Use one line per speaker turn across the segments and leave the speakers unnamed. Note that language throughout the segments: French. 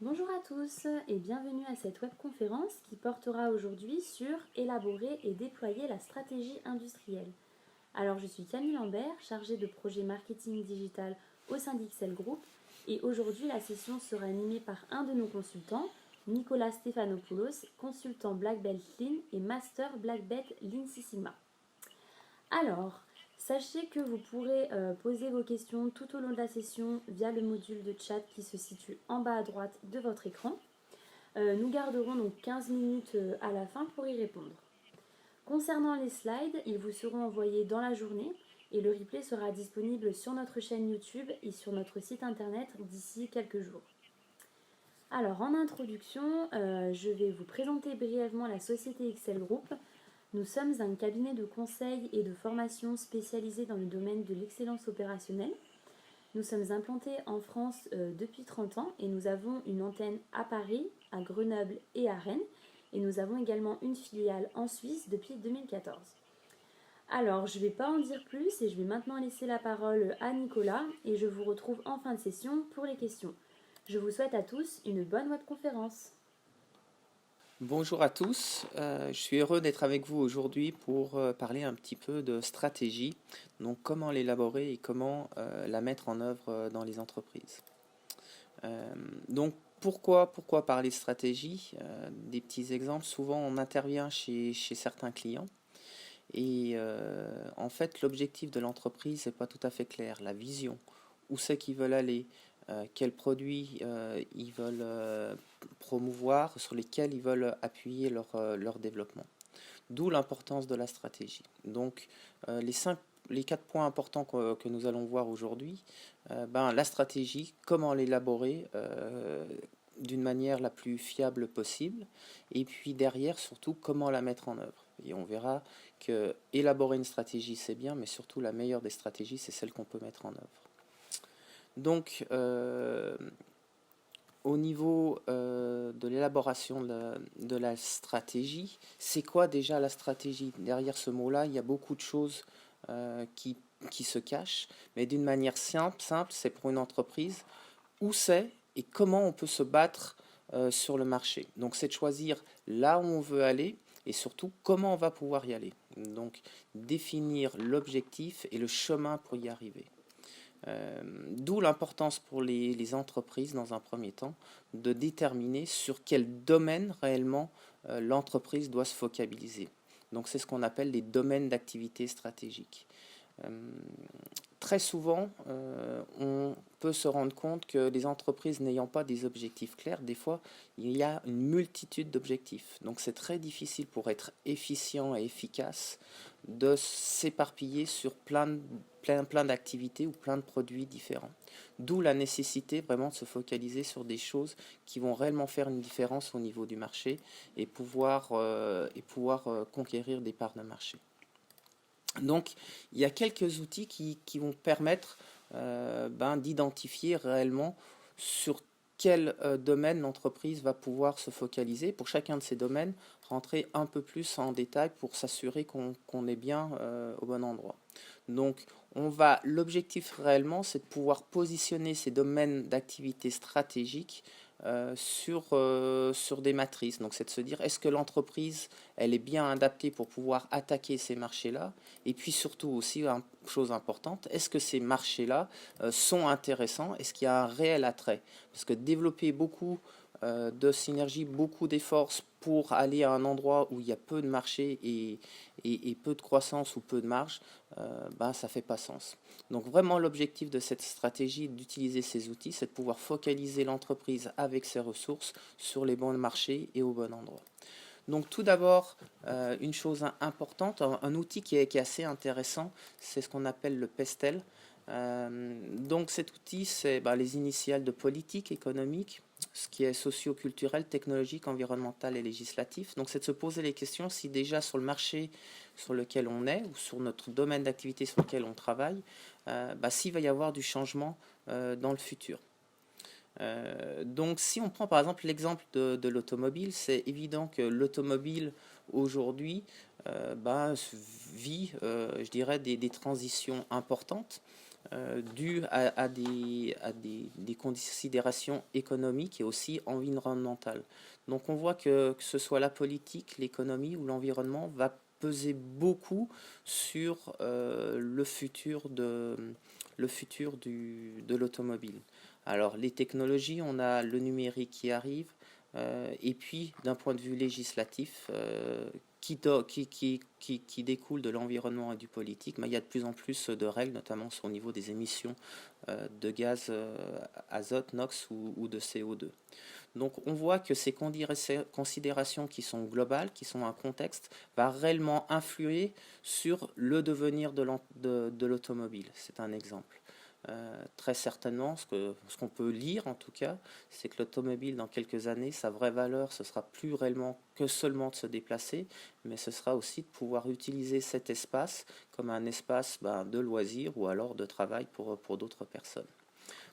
Bonjour à tous et bienvenue à cette webconférence qui portera aujourd'hui sur élaborer et déployer la stratégie industrielle. Alors je suis Camille Lambert, chargée de projet marketing digital au sein d'XL Group et aujourd'hui la session sera animée par un de nos consultants, Nicolas Stéphanopoulos, consultant Black Belt Lean et Master Black Belt Lean Six Sigma. Alors, sachez que vous pourrez poser vos questions tout au long de la session via le module de chat qui se situe en bas à droite de votre écran. Nous garderons donc 15 minutes à la fin pour y répondre. Concernant les slides, ils vous seront envoyés dans la journée et le replay sera disponible sur notre chaîne YouTube et sur notre site internet d'ici quelques jours. Alors en introduction, je vais vous présenter brièvement la société XL Group. Nous sommes un cabinet de conseil et de formation spécialisé dans le domaine de l'excellence opérationnelle. Nous sommes implantés en France depuis 30 ans et nous avons une antenne à Paris, à Grenoble et à Rennes. Et nous avons également une filiale en Suisse depuis 2014. Alors, je ne vais pas en dire plus et je vais maintenant laisser la parole à Nicolas et je vous retrouve en fin de session pour les questions. Je vous souhaite à tous une bonne webconférence.
Bonjour à tous, je suis heureux d'être avec vous aujourd'hui pour parler un petit peu de stratégie, donc comment l'élaborer et comment la mettre en œuvre dans les entreprises. Donc pourquoi parler de stratégie? Des petits exemples, souvent on intervient chez certains clients et en fait l'objectif de l'entreprise n'est pas tout à fait clair, la vision, où c'est qu'ils veulent aller, quels produits ils veulent promouvoir, sur lesquels ils veulent appuyer leur développement. D'où l'importance de la stratégie. Donc les 4 points importants que nous allons voir aujourd'hui, la stratégie, comment l'élaborer d'une manière la plus fiable possible, et puis derrière surtout comment la mettre en œuvre. Et on verra que élaborer une stratégie c'est bien, mais surtout la meilleure des stratégies c'est celle qu'on peut mettre en œuvre. Donc au niveau de l'élaboration de la stratégie, c'est quoi déjà la stratégie? Derrière ce mot-là, il y a beaucoup de choses qui se cachent, mais d'une manière simple, c'est pour une entreprise où c'est et comment on peut se battre sur le marché. Donc c'est de choisir là où on veut aller et surtout comment on va pouvoir y aller. Donc définir l'objectif et le chemin pour y arriver. D'où l'importance pour les entreprises, dans un premier temps, de déterminer sur quel domaine réellement l'entreprise doit se focaliser. Donc c'est ce qu'on appelle les domaines d'activité stratégique. Très souvent, on peut se rendre compte que les entreprises n'ayant pas des objectifs clairs, des fois, il y a une multitude d'objectifs. Donc c'est très difficile pour être efficient et efficace de s'éparpiller sur plein d'activités ou plein de produits différents. D'où la nécessité vraiment de se focaliser sur des choses qui vont réellement faire une différence au niveau du marché et pouvoir conquérir des parts de marché. Donc, il y a quelques outils qui vont permettre d'identifier réellement sur quel domaine l'entreprise va pouvoir se focaliser. Pour chacun de ces domaines, rentrer un peu plus en détail pour s'assurer qu'on est bien au bon endroit. Donc, l'objectif réellement, c'est de pouvoir positionner ces domaines d'activité stratégiques sur des matrices. Donc c'est de se dire, est-ce que l'entreprise, elle est bien adaptée pour pouvoir attaquer ces marchés-là? Et puis surtout aussi, une chose importante, est-ce que ces marchés-là sont intéressants? Est-ce qu'il y a un réel attrait? Parce que développer beaucoup de synergie, beaucoup d'efforts pour aller à un endroit où il y a peu de marché et peu de croissance ou peu de marge, ça fait pas sens. Donc vraiment l'objectif de cette stratégie d'utiliser ces outils, c'est de pouvoir focaliser l'entreprise avec ses ressources sur les bons marchés et au bon endroit. Donc tout d'abord, une chose importante, un outil qui est assez intéressant, c'est ce qu'on appelle le PESTEL. Donc cet outil, c'est les initiales de politique économique, ce qui est socio-culturel, technologique, environnemental et législatif. Donc c'est de se poser les questions si déjà sur le marché sur lequel on est ou sur notre domaine d'activité sur lequel on travaille, s'il va y avoir du changement dans le futur. Donc si on prend par exemple l'exemple de l'automobile, c'est évident que l'automobile aujourd'hui vit, je dirais, des transitions importantes. dû des considérations économiques et aussi environnementales. Donc on voit que ce soit la politique, l'économie ou l'environnement va peser beaucoup sur le futur de l'automobile. Alors les technologies, on a le numérique qui arrive, et puis d'un point de vue législatif, qui découle de l'environnement et du politique, mais il y a de plus en plus de règles, notamment au niveau des émissions de gaz azote, NOx ou de CO2. Donc on voit que ces considérations qui sont globales, qui sont un contexte, va réellement influer sur le devenir de l'automobile. C'est un exemple. Très certainement, ce qu'on peut lire en tout cas, c'est que l'automobile dans quelques années, sa vraie valeur, ce sera plus réellement que seulement de se déplacer, mais ce sera aussi de pouvoir utiliser cet espace comme un espace de loisir ou alors de travail pour d'autres personnes.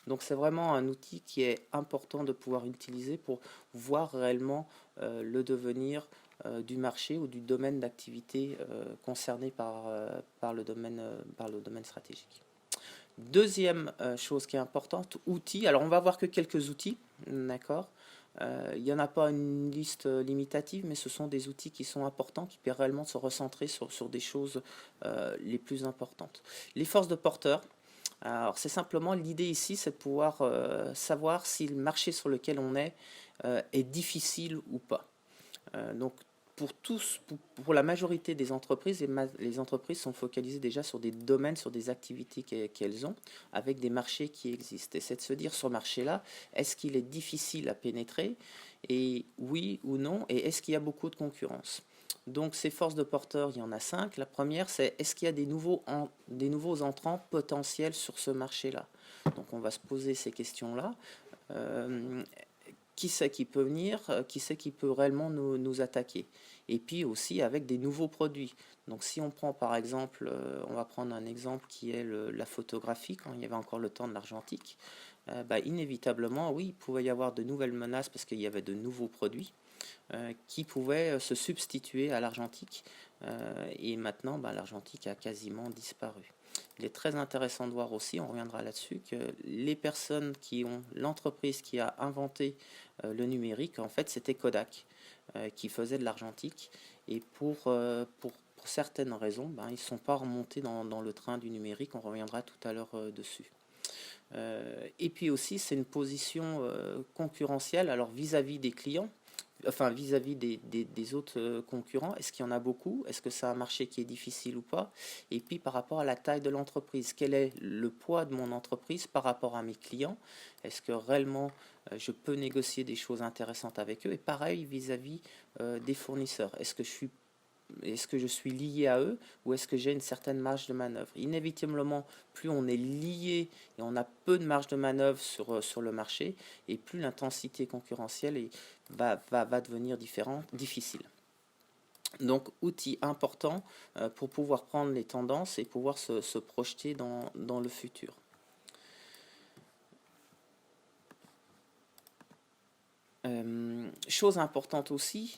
Donc c'est vraiment un outil qui est important de pouvoir utiliser pour voir réellement le devenir du marché ou du domaine d'activité concerné par le domaine stratégique. Deuxième chose qui est importante, outils. Alors on va voir que quelques outils, d'accord. Il n'y en a pas une liste limitative, mais ce sont des outils qui sont importants, qui permettent réellement de se recentrer sur des choses les plus importantes. Les forces de porteur. Alors c'est simplement l'idée ici, c'est de pouvoir savoir si le marché sur lequel on est difficile ou pas. Donc pour la majorité des entreprises, les entreprises sont focalisées déjà sur des domaines, sur des activités qu'elles ont, avec des marchés qui existent. Et c'est de se dire, sur ce marché-là, est-ce qu'il est difficile à pénétrer? Et oui ou non? Et est-ce qu'il y a beaucoup de concurrence? Donc ces forces de porteurs, il y en a 5. La première, c'est est-ce qu'il y a des nouveaux entrants potentiels sur ce marché-là? Donc on va se poser ces questions-là. Qui c'est qui peut venir, qui c'est qui peut réellement nous attaquer. Et puis aussi avec des nouveaux produits. Donc si on prend par exemple, on va prendre un exemple qui est la photographie, quand il y avait encore le temps de l'argentique, inévitablement, oui, il pouvait y avoir de nouvelles menaces parce qu'il y avait de nouveaux produits qui pouvaient se substituer à l'argentique. Et maintenant, l'argentique a quasiment disparu. Il est très intéressant de voir aussi, on reviendra là-dessus, que les personnes l'entreprise qui a inventé le numérique, en fait, c'était Kodak qui faisait de l'argentique. Et pour certaines raisons, ils ne sont pas remontés dans le train du numérique. On reviendra tout à l'heure dessus. Et puis aussi, c'est une position concurrentielle, alors vis-à-vis des clients, enfin vis-à-vis des autres concurrents. Est-ce qu'il y en a beaucoup? Est-ce que c'est un marché qui est difficile ou pas? Et puis par rapport à la taille de l'entreprise, quel est le poids de mon entreprise par rapport à mes clients? Est-ce que réellement je peux négocier des choses intéressantes avec eux? Et pareil vis-à-vis des fournisseurs. Est-ce que je suis lié à eux ou est-ce que j'ai une certaine marge de manœuvre? Inévitablement, plus on est lié et on a peu de marge de manœuvre sur le marché, et plus l'intensité concurrentielle va devenir difficile. Donc, outil important pour pouvoir prendre les tendances et pouvoir se projeter dans le futur. Chose importante aussi,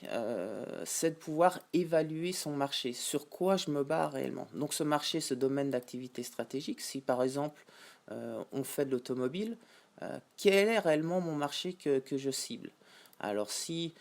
c'est de pouvoir évaluer son marché, sur quoi je me bats réellement. Donc ce marché, ce domaine d'activité stratégique, si par exemple on fait de l'automobile, quel est réellement mon marché que je cible? Alors si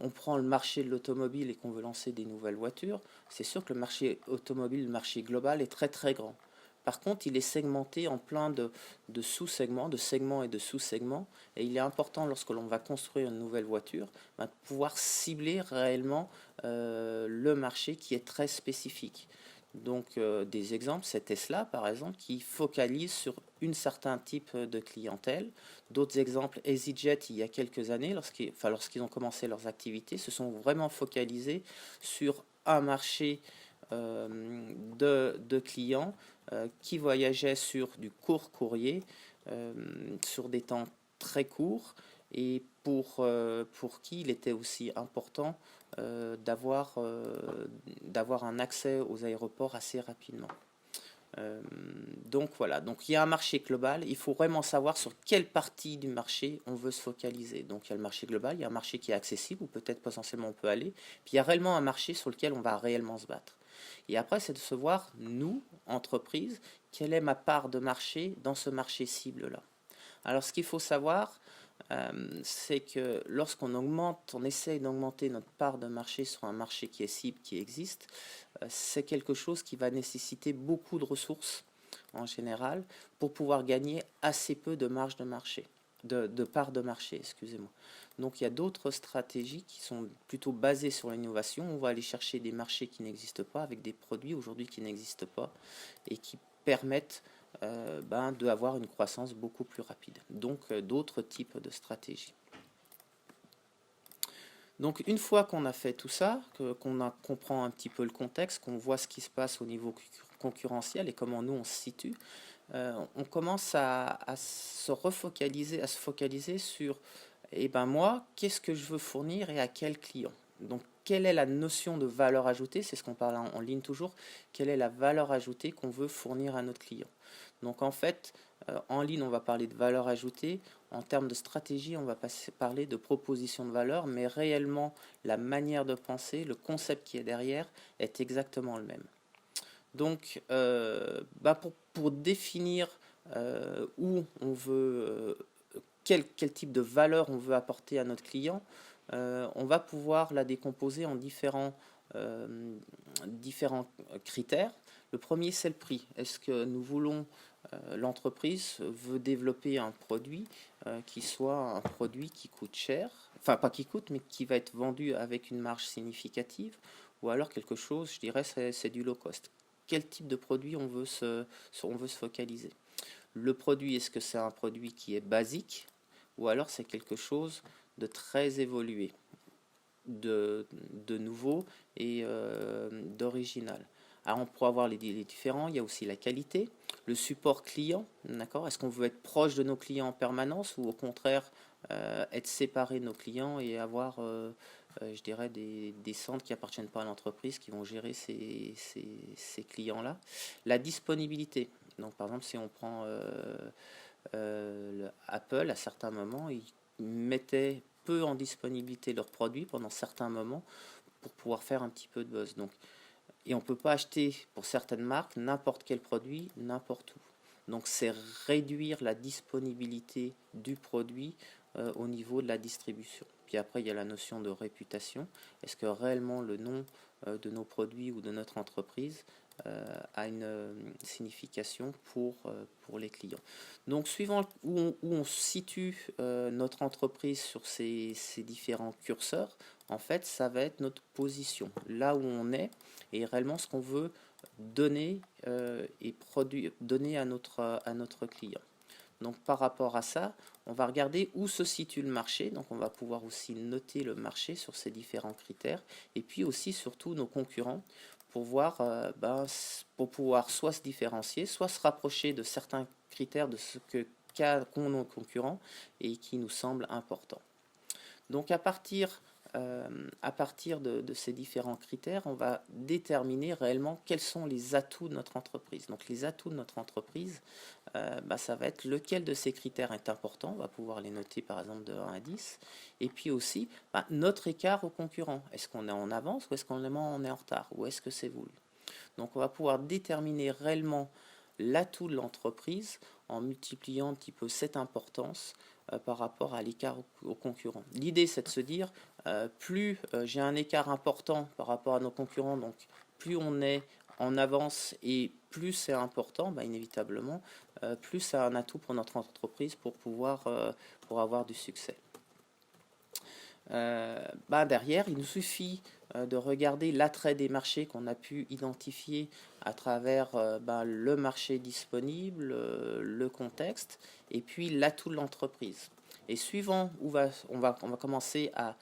on prend le marché de l'automobile et qu'on veut lancer des nouvelles voitures, c'est sûr que le marché automobile, le marché global est très très grand. Par contre, il est segmenté en plein de sous-segments, de segments et de sous-segments. Et il est important, lorsque l'on va construire une nouvelle voiture, de pouvoir cibler réellement le marché qui est très spécifique. Donc, des exemples, c'est Tesla, par exemple, qui focalise sur un certain type de clientèle. D'autres exemples, EasyJet, il y a quelques années, lorsqu'ils ont commencé leurs activités, se sont vraiment focalisés sur un marché de clients qui voyageaient sur du court courrier, sur des temps très courts, et pour qui il était aussi important d'avoir un accès aux aéroports assez rapidement. Donc voilà, donc il y a un marché global, il faut vraiment savoir sur quelle partie du marché on veut se focaliser. Donc il y a le marché global, il y a un marché qui est accessible, où peut-être potentiellement on peut aller, puis il y a réellement un marché sur lequel on va réellement se battre. Et après, c'est de se voir, nous, entreprise, quelle est ma part de marché dans ce marché cible-là. Alors, ce qu'il faut savoir, c'est que lorsqu'on augmente, on essaye d'augmenter notre part de marché sur un marché qui est cible, qui existe, c'est quelque chose qui va nécessiter beaucoup de ressources en général pour pouvoir gagner assez peu de marge de marché, de part de marché, excusez-moi. Donc il y a d'autres stratégies qui sont plutôt basées sur l'innovation. On va aller chercher des marchés qui n'existent pas avec des produits aujourd'hui qui n'existent pas et qui permettent d'avoir une croissance beaucoup plus rapide. Donc d'autres types de stratégies. Donc une fois qu'on a fait tout ça, qu'on comprend un petit peu le contexte, qu'on voit ce qui se passe au niveau concurrentiel et comment nous on se situe, on commence à se focaliser sur moi, qu'est-ce que je veux fournir et à quel client. Donc quelle est la notion de valeur ajoutée, c'est ce qu'on parle en ligne toujours, quelle est la valeur ajoutée qu'on veut fournir à notre client. Donc en fait, en ligne, on va parler de valeur ajoutée. En termes de stratégie, on va parler de proposition de valeur, mais réellement, la manière de penser, le concept qui est derrière, est exactement le même. Donc, pour définir où on veut, quel type de valeur on veut apporter à notre client, on va pouvoir la décomposer en différents critères. Le premier, c'est le prix. Est-ce que nous voulons, l'entreprise veut développer un produit qui soit un produit qui coûte cher, enfin pas qui coûte, mais qui va être vendu avec une marge significative, ou alors quelque chose, je dirais, c'est du low cost. Quel type de produit on veut se focaliser? Le produit, est-ce que c'est un produit qui est basique, ou alors c'est quelque chose de très évolué, de nouveau et d'original? Alors on pourra voir les différents, il y a aussi la qualité, le support client, d'accord? Est-ce qu'on veut être proche de nos clients en permanence ou au contraire être séparé de nos clients et avoir, je dirais, des centres qui appartiennent pas à l'entreprise qui vont gérer ces clients-là? La disponibilité, donc par exemple si on prend Apple, à certains moments, ils mettaient peu en disponibilité leurs produits pendant certains moments pour pouvoir faire un petit peu de buzz. Donc, et on ne peut pas acheter pour certaines marques n'importe quel produit, n'importe où. Donc c'est réduire la disponibilité du produit au niveau de la distribution. Puis après, il y a la notion de réputation. Est-ce que réellement le nom de nos produits ou de notre entreprise a une signification pour les clients. Donc suivant où on situe notre entreprise sur ces différents curseurs, en fait, ça va être notre position, là où on est et réellement ce qu'on veut donner donner à notre client. Donc par rapport à ça, on va regarder où se situe le marché. Donc on va pouvoir aussi noter le marché sur ces différents critères et puis aussi surtout nos concurrents pour voir, pour pouvoir soit se différencier, soit se rapprocher de certains critères de ce qu'ont nos concurrents et qui nous semblent importants. Donc à partir de ces différents critères, on va déterminer réellement quels sont les atouts de notre entreprise. Donc les atouts de notre entreprise, ça va être lequel de ces critères est important. On va pouvoir les noter par exemple de 1 à 10. Et puis aussi, notre écart aux concurrents. Est-ce qu'on est en avance ou est-ce qu'on est en retard? Ou est-ce que c'est voulu? Donc on va pouvoir déterminer réellement l'atout de l'entreprise en multipliant un petit peu cette importance par rapport à l'écart aux concurrents. L'idée, c'est de se dire, plus j'ai un écart important par rapport à nos concurrents, donc plus on est en avance et plus c'est important, inévitablement, plus c'est un atout pour notre entreprise pour pouvoir pour avoir du succès. Derrière, il nous suffit de regarder l'attrait des marchés qu'on a pu identifier à travers le marché disponible, le contexte, et puis l'atout de l'entreprise. Et suivant où on va commencer à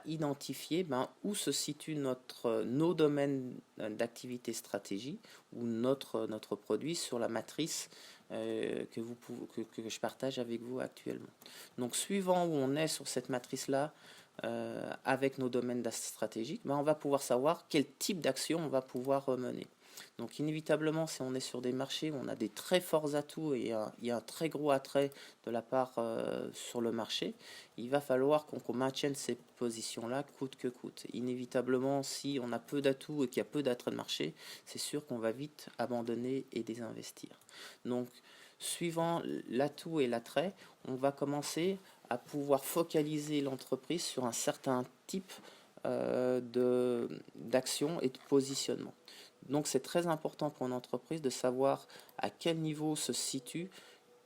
identifier où se situent nos domaines d'activité stratégie ou notre produit sur la matrice que je partage avec vous actuellement. Donc suivant où on est sur cette matrice-là, avec nos domaines stratégiques, on va pouvoir savoir quel type d'action on va pouvoir mener. Donc inévitablement, si on est sur des marchés où on a des très forts atouts et il y a un très gros attrait de la part sur le marché, il va falloir qu'on maintienne ces positions-là coûte que coûte. Inévitablement, si on a peu d'atouts et qu'il y a peu d'attrait de marché, c'est sûr qu'on va vite abandonner et désinvestir. Donc, suivant l'atout et l'attrait, on va commencer à pouvoir focaliser l'entreprise sur un certain type d'action et de positionnement. Donc c'est très important pour une entreprise de savoir à quel niveau se situe,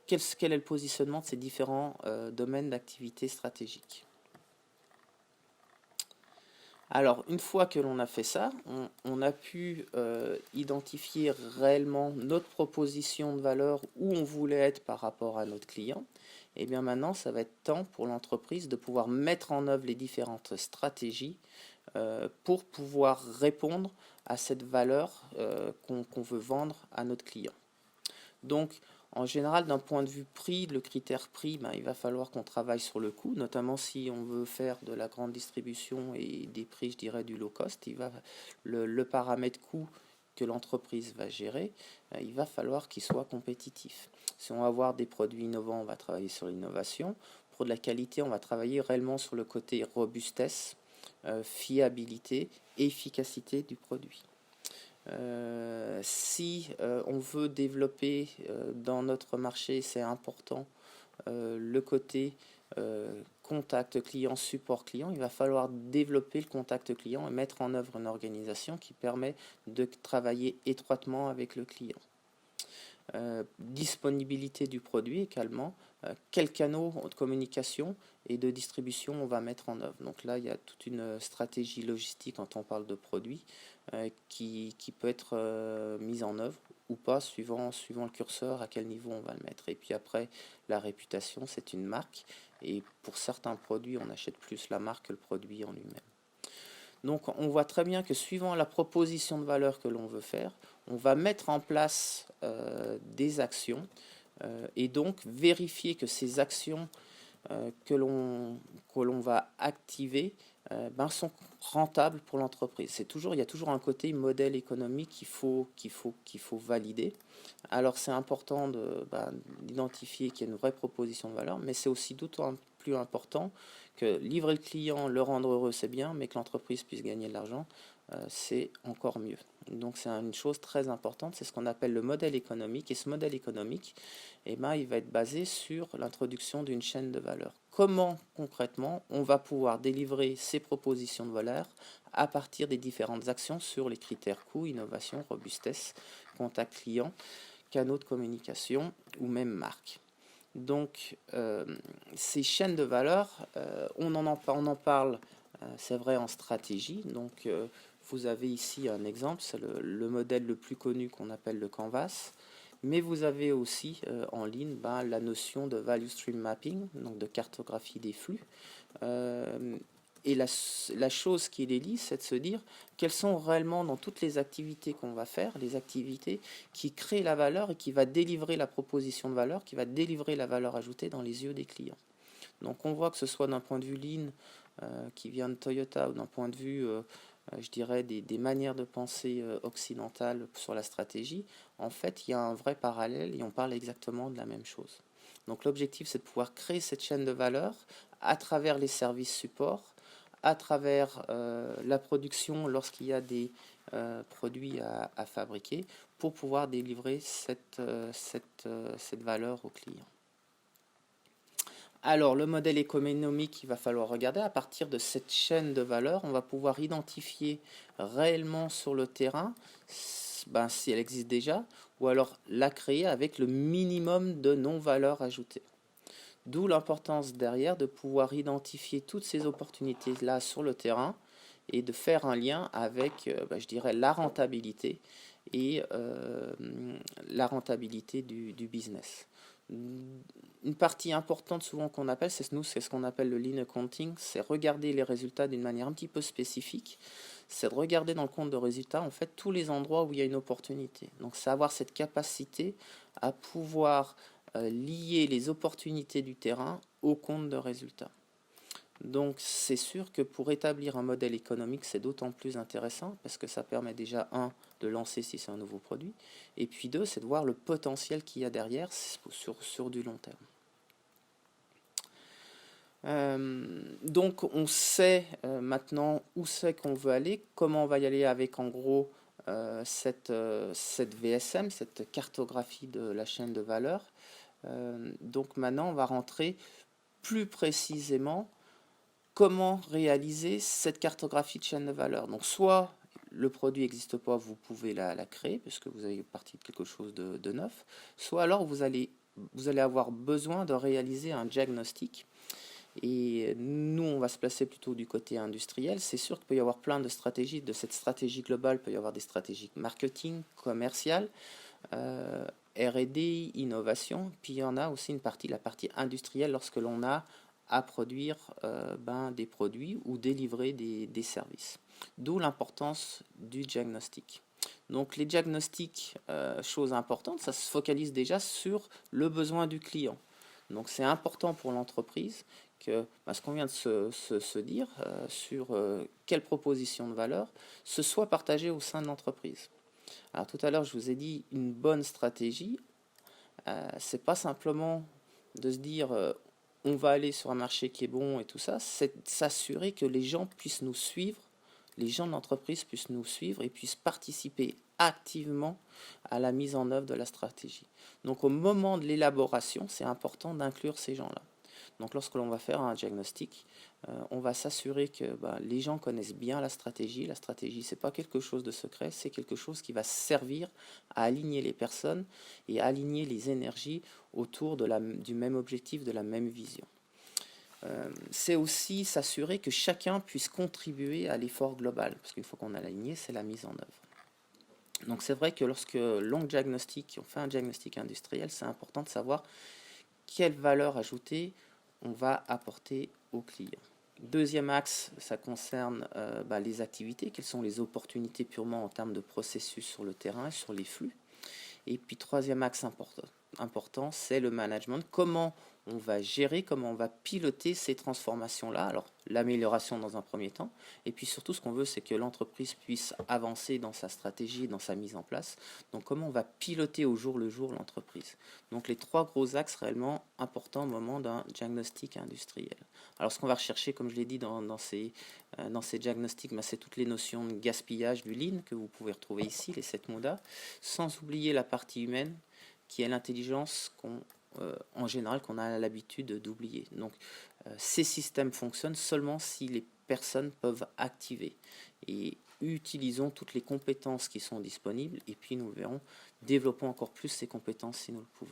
quel est le positionnement de ces différents domaines d'activité stratégique. Alors, une fois que l'on a fait ça, on a pu identifier réellement notre proposition de valeur, où on voulait être par rapport à notre client. Et bien maintenant, ça va être temps pour l'entreprise de pouvoir mettre en œuvre les différentes stratégies pour pouvoir répondre à cette valeur qu'on veut vendre à notre client. Donc, en général, d'un point de vue prix, le critère prix, il va falloir qu'on travaille sur le coût, notamment si on veut faire de la grande distribution et des prix, je dirais, du low cost. Le paramètre coût que l'entreprise va gérer, il va falloir qu'il soit compétitif. Si on va avoir des produits innovants, on va travailler sur l'innovation. Pour de la qualité, on va travailler réellement sur le côté robustesse, fiabilité et efficacité du produit. Si on veut développer dans notre marché, c'est important, le côté contact client, support client, il va falloir développer le contact client et mettre en œuvre une organisation qui permet de travailler étroitement avec le client. Disponibilité du produit également, quels canaux de communication et de distribution on va mettre en œuvre. Donc là, il y a toute une stratégie logistique quand on parle de produits qui peut être mise en œuvre ou pas, suivant le curseur, à quel niveau on va le mettre. Et puis après, la réputation, c'est une marque. Et pour certains produits, on achète plus la marque que le produit en lui-même. Donc on voit très bien que suivant la proposition de valeur que l'on veut faire, on va mettre en place des actions et donc vérifier que ces actions que l'on va activer sont rentables pour l'entreprise. Il y a toujours un côté modèle économique qu'il faut valider. Alors c'est important d'identifier qu'il y a une vraie proposition de valeur, mais c'est aussi d'autant plus important que livrer le client, le rendre heureux, c'est bien, mais que l'entreprise puisse gagner de l'argent, c'est encore mieux. Donc c'est une chose très importante, c'est ce qu'on appelle le modèle économique. Et ce modèle économique, il va être basé sur l'introduction d'une chaîne de valeur. Comment concrètement on va pouvoir délivrer ces propositions de valeur à partir des différentes actions sur les critères coût, innovation, robustesse, contact client, canaux de communication ou même marque. Donc ces chaînes de valeur, on en parle, c'est vrai, en stratégie. Donc vous avez ici un exemple, c'est le modèle le plus connu qu'on appelle le Canvas. Mais vous avez aussi en ligne la notion de value stream mapping, donc de cartographie des flux. Et la chose qui les lie, c'est de se dire quelles sont réellement dans toutes les activités qu'on va faire, les activités qui créent la valeur et qui va délivrer la proposition de valeur, qui va délivrer la valeur ajoutée dans les yeux des clients. Donc on voit que ce soit d'un point de vue Lean qui vient de Toyota ou d'un point de vue, je dirais, des manières de penser occidentales sur la stratégie, en fait il y a un vrai parallèle et on parle exactement de la même chose. Donc l'objectif c'est de pouvoir créer cette chaîne de valeur à travers les services supports, à travers la production lorsqu'il y a des produits à fabriquer pour pouvoir délivrer cette valeur aux clients. Alors le modèle économique, il va falloir regarder à partir de cette chaîne de valeur, on va pouvoir identifier réellement sur le terrain si elle existe déjà ou alors la créer avec le minimum de non-valeur ajoutée. D'où l'importance derrière de pouvoir identifier toutes ces opportunités-là sur le terrain et de faire un lien avec, je dirais, la rentabilité et la rentabilité du business. Une partie importante souvent qu'on appelle, c'est ce qu'on appelle le lean accounting, c'est regarder les résultats d'une manière un petit peu spécifique, c'est de regarder dans le compte de résultats en fait tous les endroits où il y a une opportunité. Donc c'est avoir cette capacité à pouvoir lier les opportunités du terrain au compte de résultats. Donc c'est sûr que pour établir un modèle économique, c'est d'autant plus intéressant parce que ça permet déjà, un, de lancer si c'est un nouveau produit, et puis deux, c'est de voir le potentiel qu'il y a derrière sur du long terme. Donc on sait maintenant où c'est qu'on veut aller, comment on va y aller avec en gros cette VSM, cette cartographie de la chaîne de valeur. Donc maintenant on va rentrer plus précisément comment réaliser cette cartographie de chaîne de valeur. Donc soit le produit n'existe pas, vous pouvez la créer puisque vous avez parti de quelque chose de neuf, soit alors vous allez avoir besoin de réaliser un diagnostic. Et nous, on va se placer plutôt du côté industriel. C'est sûr qu'il peut y avoir plein de stratégies. De cette stratégie globale, il peut y avoir des stratégies marketing, commerciales, R&D, innovation. Puis il y en a aussi une partie, la partie industrielle, lorsque l'on a à produire des produits ou délivrer des services. D'où l'importance du diagnostic. Donc les diagnostics, chose importante, ça se focalise déjà sur le besoin du client. Donc c'est important pour l'entreprise que ce qu'on vient de se dire sur quelle proposition de valeur, ce soit partagé au sein de l'entreprise. Alors tout à l'heure, je vous ai dit une bonne stratégie, c'est pas simplement de se dire on va aller sur un marché qui est bon et tout ça, c'est s'assurer que les gens puissent nous suivre, les gens de l'entreprise puissent nous suivre et puissent participer activement à la mise en œuvre de la stratégie. Donc au moment de l'élaboration, c'est important d'inclure ces gens-là. Donc lorsque l'on va faire un diagnostic, on va s'assurer que les gens connaissent bien la stratégie. La stratégie, c'est pas quelque chose de secret, c'est quelque chose qui va servir à aligner les personnes et à aligner les énergies autour du même objectif, de la même vision. C'est aussi s'assurer que chacun puisse contribuer à l'effort global, parce qu'une fois qu'on a aligné, c'est la mise en œuvre. Donc c'est vrai que lorsque l'on fait un diagnostic industriel, c'est important de savoir quelle valeur ajoutée on va apporter au client. Deuxième axe, ça concerne les activités, quelles sont les opportunités purement en termes de processus sur le terrain, sur les flux. Et puis troisième axe important, c'est le management. Comment on va gérer, comment on va piloter ces transformations-là. Alors l'amélioration dans un premier temps, et puis surtout ce qu'on veut, c'est que l'entreprise puisse avancer dans sa stratégie, dans sa mise en place. Donc comment on va piloter au jour le jour l'entreprise. Donc les trois gros axes réellement importants au moment d'un diagnostic industriel. Alors ce qu'on va rechercher, comme je l'ai dit dans ces diagnostics, c'est toutes les notions de gaspillage du lean que vous pouvez retrouver ici, les 7 MODA, sans oublier la partie humaine qui est l'intelligence en général qu'on a l'habitude d'oublier. Donc ces systèmes fonctionnent seulement si les personnes peuvent activer. Et utilisons toutes les compétences qui sont disponibles et puis nous verrons, développons encore plus ces compétences si nous le pouvons.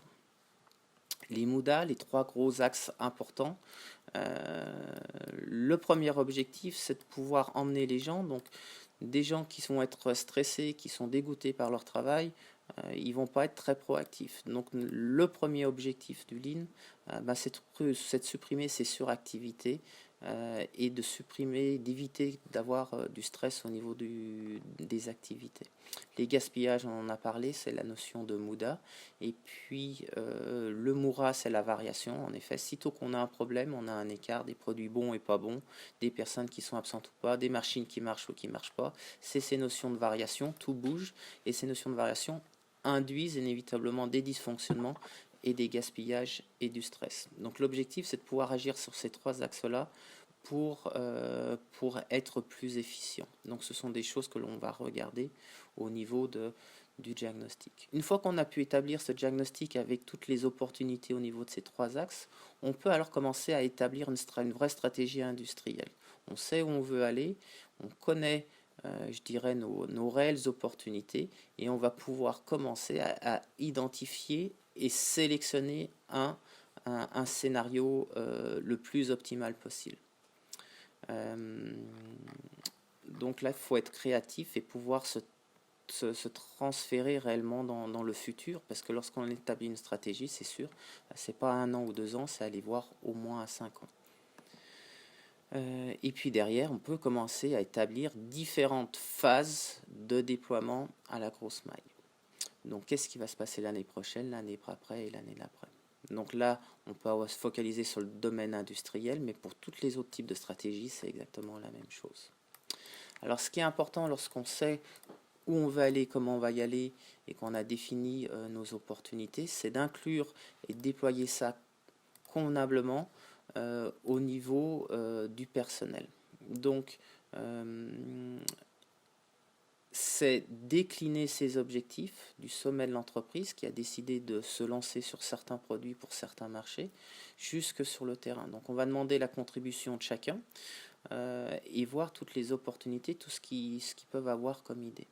Les MODA, les trois gros axes importants. Le premier objectif, c'est de pouvoir emmener les gens, donc des gens qui vont être stressés, qui sont dégoûtés par leur travail, ils vont pas être très proactifs. Donc le premier objectif du Lean, c'est de supprimer ces suractivités et d'éviter d'avoir du stress au niveau des activités. Les gaspillages, on en a parlé, c'est la notion de Muda. Et puis le Mura, c'est la variation. En effet, sitôt qu'on a un problème, on a un écart, des produits bons et pas bons, des personnes qui sont absentes ou pas, des machines qui marchent ou qui ne marchent pas. C'est ces notions de variation, tout bouge. Et ces notions de variation induisent inévitablement des dysfonctionnements et des gaspillages et du stress. Donc l'objectif, c'est de pouvoir agir sur ces trois axes-là pour être plus efficient. Donc ce sont des choses que l'on va regarder au niveau du diagnostic. Une fois qu'on a pu établir ce diagnostic avec toutes les opportunités au niveau de ces trois axes, on peut alors commencer à établir une vraie stratégie industrielle. On sait où on veut aller, on connaît je dirais nos réelles opportunités et on va pouvoir commencer à identifier et sélectionner un scénario le plus optimal possible. Donc là, il faut être créatif et pouvoir se transférer réellement dans le futur, parce que lorsqu'on établit une stratégie, c'est sûr, c'est pas 1 an ou 2 ans, c'est aller voir au moins à 5 ans. Et puis derrière, on peut commencer à établir différentes phases de déploiement à la grosse maille. Donc qu'est-ce qui va se passer l'année prochaine, l'année après et l'année d'après. Donc là, on peut se focaliser sur le domaine industriel, mais pour tous les autres types de stratégies, c'est exactement la même chose. Alors ce qui est important lorsqu'on sait où on va aller, comment on va y aller, et qu'on a défini nos opportunités, c'est d'inclure et de déployer ça convenablement au niveau du personnel. Donc, c'est décliner ses objectifs du sommet de l'entreprise qui a décidé de se lancer sur certains produits pour certains marchés, jusque sur le terrain. Donc on va demander la contribution de chacun et voir toutes les opportunités, tout ce qu'ils peuvent avoir comme idée.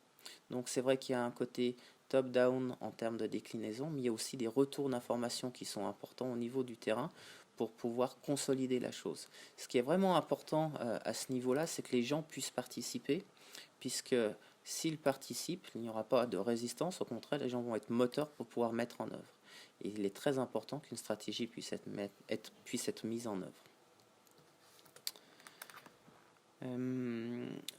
Donc c'est vrai qu'il y a un côté top-down en termes de déclinaison, mais il y a aussi des retours d'informations qui sont importants au niveau du terrain pour pouvoir consolider la chose. Ce qui est vraiment important à ce niveau-là, c'est que les gens puissent participer, puisque s'ils participent, il n'y aura pas de résistance, au contraire, les gens vont être moteurs pour pouvoir mettre en œuvre. Et il est très important qu'une stratégie puisse être mise en œuvre.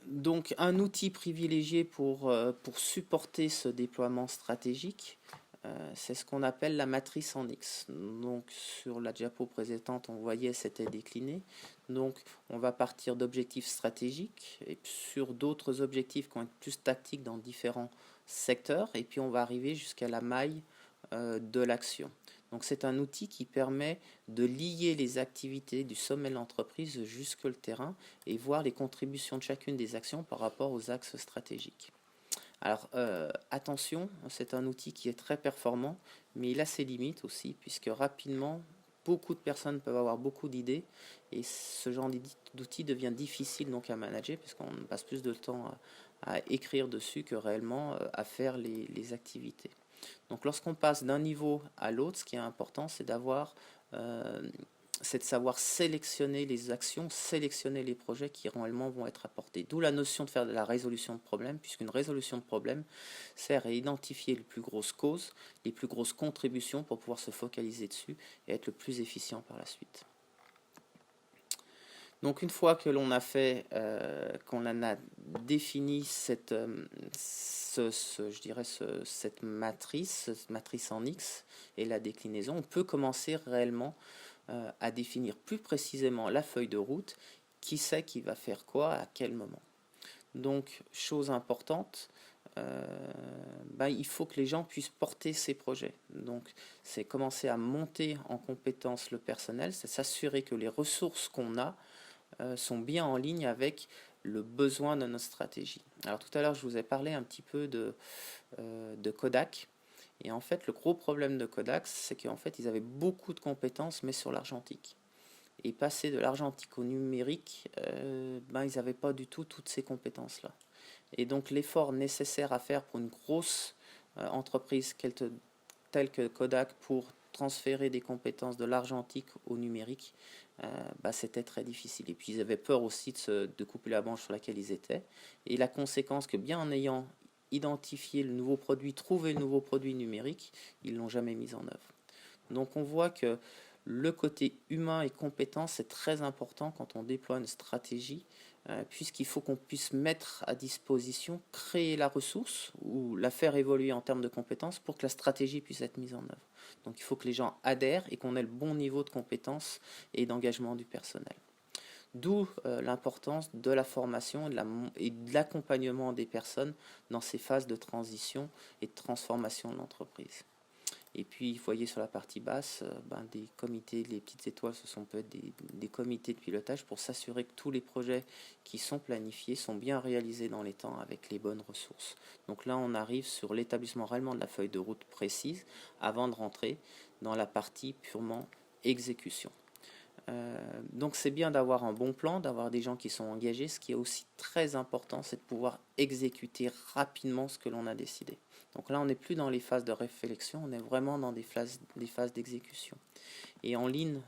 Donc un outil privilégié pour supporter ce déploiement stratégique, c'est ce qu'on appelle la matrice en X. Donc sur la diapo précédente, on voyait c'était décliné. Donc on va partir d'objectifs stratégiques et sur d'autres objectifs qui vont être plus tactiques dans différents secteurs, et puis on va arriver jusqu'à la maille de l'action. Donc c'est un outil qui permet de lier les activités du sommet de l'entreprise jusque le terrain et voir les contributions de chacune des actions par rapport aux axes stratégiques. Alors attention, c'est un outil qui est très performant, mais il a ses limites aussi, puisque rapidement, beaucoup de personnes peuvent avoir beaucoup d'idées, et ce genre d'outil devient difficile donc à manager, puisqu'on passe plus de temps à écrire dessus que réellement à faire les activités. Donc lorsqu'on passe d'un niveau à l'autre, ce qui est important, c'est c'est de savoir sélectionner les actions, sélectionner les projets qui réellement vont être apportés. D'où la notion de faire de la résolution de problèmes, puisqu'une résolution de problème sert à identifier les plus grosses causes, les plus grosses contributions pour pouvoir se focaliser dessus et être le plus efficient par la suite. Donc une fois que l'on a fait, qu'on en a défini cette matrice en X et la déclinaison, on peut commencer réellement à définir plus précisément la feuille de route, qui sait qui va faire quoi à quel moment. Donc, chose importante, il faut que les gens puissent porter ces projets. Donc, c'est commencer à monter en compétence le personnel, c'est s'assurer que les ressources qu'on a sont bien en ligne avec le besoin de notre stratégie. Alors tout à l'heure, je vous ai parlé un petit peu de Kodak. Et en fait, le gros problème de Kodak, c'est qu'en fait, ils avaient beaucoup de compétences, mais sur l'argentique. Et passer de l'argentique au numérique, ils n'avaient pas du tout toutes ces compétences-là. Et donc, l'effort nécessaire à faire pour une grosse entreprise telle que Kodak pour transférer des compétences de l'argentique au numérique, c'était très difficile. Et puis ils avaient peur aussi de couper la branche sur laquelle ils étaient. Et la conséquence que bien en ayant identifié le nouveau produit, trouvé le nouveau produit numérique, ils ne l'ont jamais mis en œuvre. Donc on voit que le côté humain et compétence est très important quand on déploie une stratégie, puisqu'il faut qu'on puisse mettre à disposition, créer la ressource ou la faire évoluer en termes de compétences pour que la stratégie puisse être mise en œuvre. Donc il faut que les gens adhèrent et qu'on ait le bon niveau de compétences et d'engagement du personnel. D'où l'importance de la formation et de l'accompagnement des personnes dans ces phases de transition et de transformation de l'entreprise. Et puis, vous voyez sur la partie basse, des comités, les petites étoiles, ce sont peut-être des comités de pilotage pour s'assurer que tous les projets qui sont planifiés sont bien réalisés dans les temps avec les bonnes ressources. Donc là, on arrive sur l'établissement réellement de la feuille de route précise avant de rentrer dans la partie purement exécution. Donc c'est bien d'avoir un bon plan, d'avoir des gens qui sont engagés. Ce qui est aussi très important, c'est de pouvoir exécuter rapidement ce que l'on a décidé. Donc là, on n'est plus dans les phases de réflexion, on est vraiment dans des phases d'exécution. Et en ligne,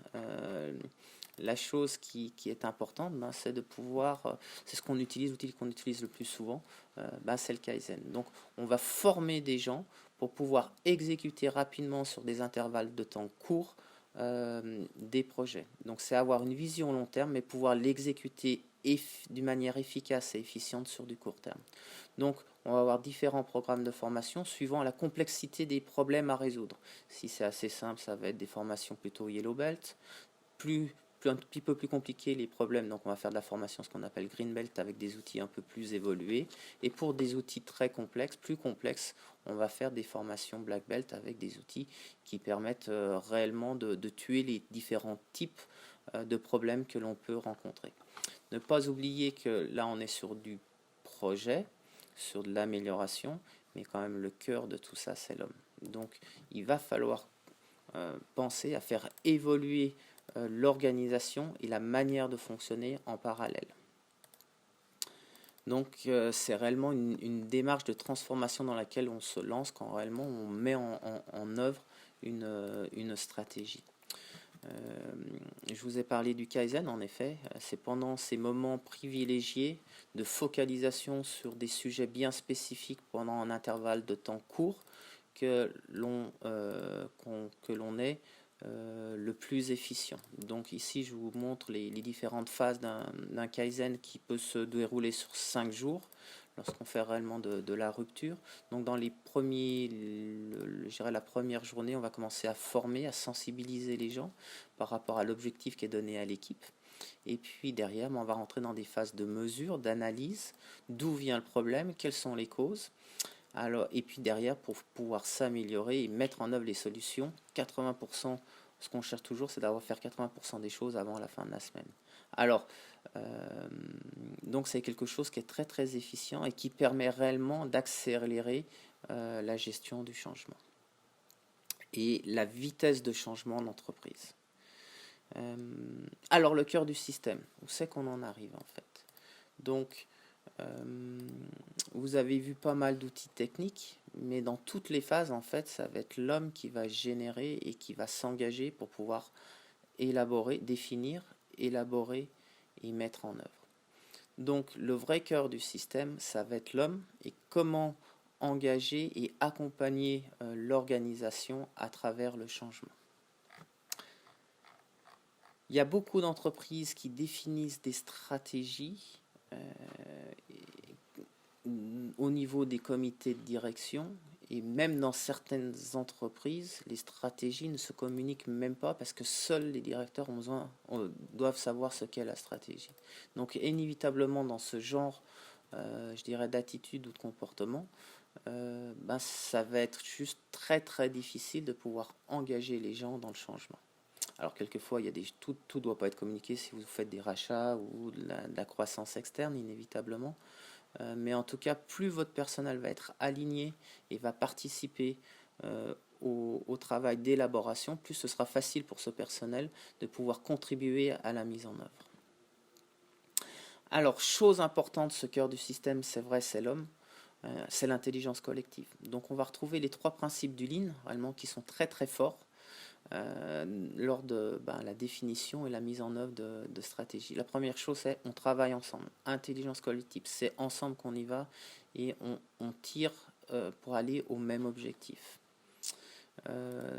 la chose qui est importante, c'est de pouvoir, c'est ce qu'on utilise, l'outil qu'on utilise le plus souvent, c'est le Kaizen. Donc on va former des gens pour pouvoir exécuter rapidement sur des intervalles de temps courts des projets. Donc c'est avoir une vision long terme, mais pouvoir l'exécuter d'une manière efficace et efficiente sur du court terme. Donc, on va avoir différents programmes de formation suivant la complexité des problèmes à résoudre. Si c'est assez simple, ça va être des formations plutôt Yellow Belt. Un petit peu plus compliqué les problèmes, donc on va faire de la formation ce qu'on appelle Green Belt avec des outils un peu plus évolués. Et pour des outils très complexes, plus complexes, on va faire des formations Black Belt avec des outils qui permettent réellement de tuer les différents types de problèmes que l'on peut rencontrer. Ne pas oublier que là on est sur du projet, sur de l'amélioration, mais quand même le cœur de tout ça c'est l'homme. Donc il va falloir penser à faire évoluer l'organisation et la manière de fonctionner en parallèle. Donc c'est réellement une démarche de transformation dans laquelle on se lance quand réellement on met en œuvre une stratégie. Je vous ai parlé du Kaizen, en effet, c'est pendant ces moments privilégiés de focalisation sur des sujets bien spécifiques pendant un intervalle de temps court que l'on est le plus efficient. Donc ici, je vous montre les différentes phases d'un Kaizen qui peut se dérouler sur 5 jours lorsqu'on fait réellement de la rupture. Donc dans les premiers, je dirais la première journée, on va commencer à former, à sensibiliser les gens par rapport à l'objectif qui est donné à l'équipe. Et puis derrière, on va rentrer dans des phases de mesure, d'analyse, d'où vient le problème, quelles sont les causes. Alors, et puis derrière, pour pouvoir s'améliorer et mettre en œuvre les solutions, 80%, ce qu'on cherche toujours, c'est d'avoir fait 80% des choses avant la fin de la semaine. Alors, donc c'est quelque chose qui est très très efficient et qui permet réellement d'accélérer la gestion du changement et la vitesse de changement d'entreprise. Alors, le cœur du système, où c'est qu'on en arrive en fait? Donc, vous avez vu pas mal d'outils techniques, mais dans toutes les phases, en fait, ça va être l'homme qui va générer et qui va s'engager pour pouvoir élaborer, définir, élaborer et mettre en œuvre. Donc, le vrai cœur du système, ça va être l'homme et comment engager et accompagner l'organisation à travers le changement. Il y a beaucoup d'entreprises qui définissent des stratégies au niveau des comités de direction, et même dans certaines entreprises, les stratégies ne se communiquent même pas parce que seuls les directeurs doivent savoir ce qu'est la stratégie. Donc inévitablement dans ce genre, je dirais, d'attitude ou de comportement, ça va être juste très très difficile de pouvoir engager les gens dans le changement. Alors quelquefois, tout ne doit pas être communiqué si vous faites des rachats ou de la croissance externe, inévitablement. Mais en tout cas, plus votre personnel va être aligné et va participer au travail d'élaboration, plus ce sera facile pour ce personnel de pouvoir contribuer à la mise en œuvre. Alors, chose importante, ce cœur du système, c'est vrai, c'est l'homme, c'est l'intelligence collective. Donc on va retrouver les 3 principes du Lean, réellement, qui sont très très forts lors de la définition et la mise en œuvre de stratégies. La première chose, c'est on travaille ensemble. Intelligence collective, c'est ensemble qu'on y va et on tire pour aller au même objectif.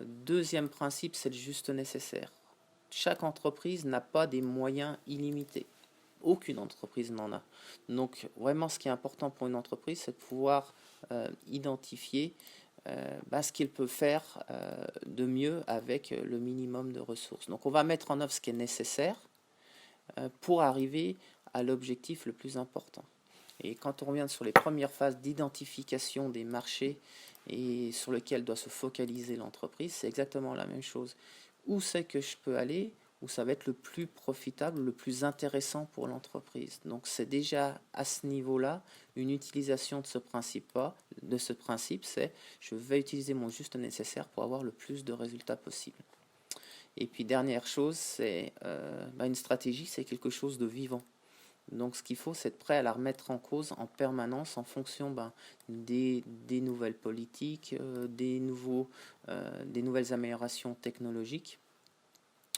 Deuxième principe, c'est le juste nécessaire. Chaque entreprise n'a pas des moyens illimités. Aucune entreprise n'en a. Donc vraiment, ce qui est important pour une entreprise, c'est de pouvoir identifier ce qu'il peut faire de mieux avec le minimum de ressources. Donc on va mettre en œuvre ce qui est nécessaire pour arriver à l'objectif le plus important. Et quand on revient sur les premières phases d'identification des marchés et sur lesquels doit se focaliser l'entreprise, c'est exactement la même chose. Où c'est que je peux aller, où ça va être le plus profitable, le plus intéressant pour l'entreprise. Donc c'est déjà à ce niveau-là une utilisation de ce principe, c'est je vais utiliser mon juste nécessaire pour avoir le plus de résultats possible. Et puis dernière chose, c'est une stratégie, c'est quelque chose de vivant. Donc ce qu'il faut, c'est être prêt à la remettre en cause en permanence en fonction des nouvelles politiques, des nouvelles améliorations technologiques.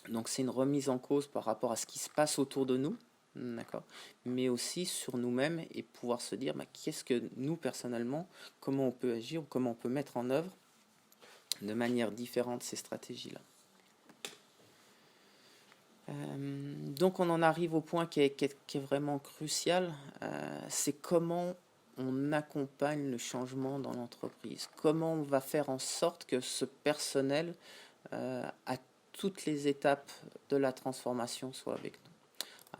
Donc c'est une remise en cause par rapport à ce qui se passe autour de nous, d'accord, mais aussi sur nous-mêmes et pouvoir se dire qu'est-ce que nous personnellement, comment on peut agir ou comment on peut mettre en œuvre de manière différente ces stratégies-là. Donc on en arrive au point qui est vraiment crucial, c'est comment on accompagne le changement dans l'entreprise. Comment on va faire en sorte que ce personnel, à toutes les étapes de la transformation, soit avec nous.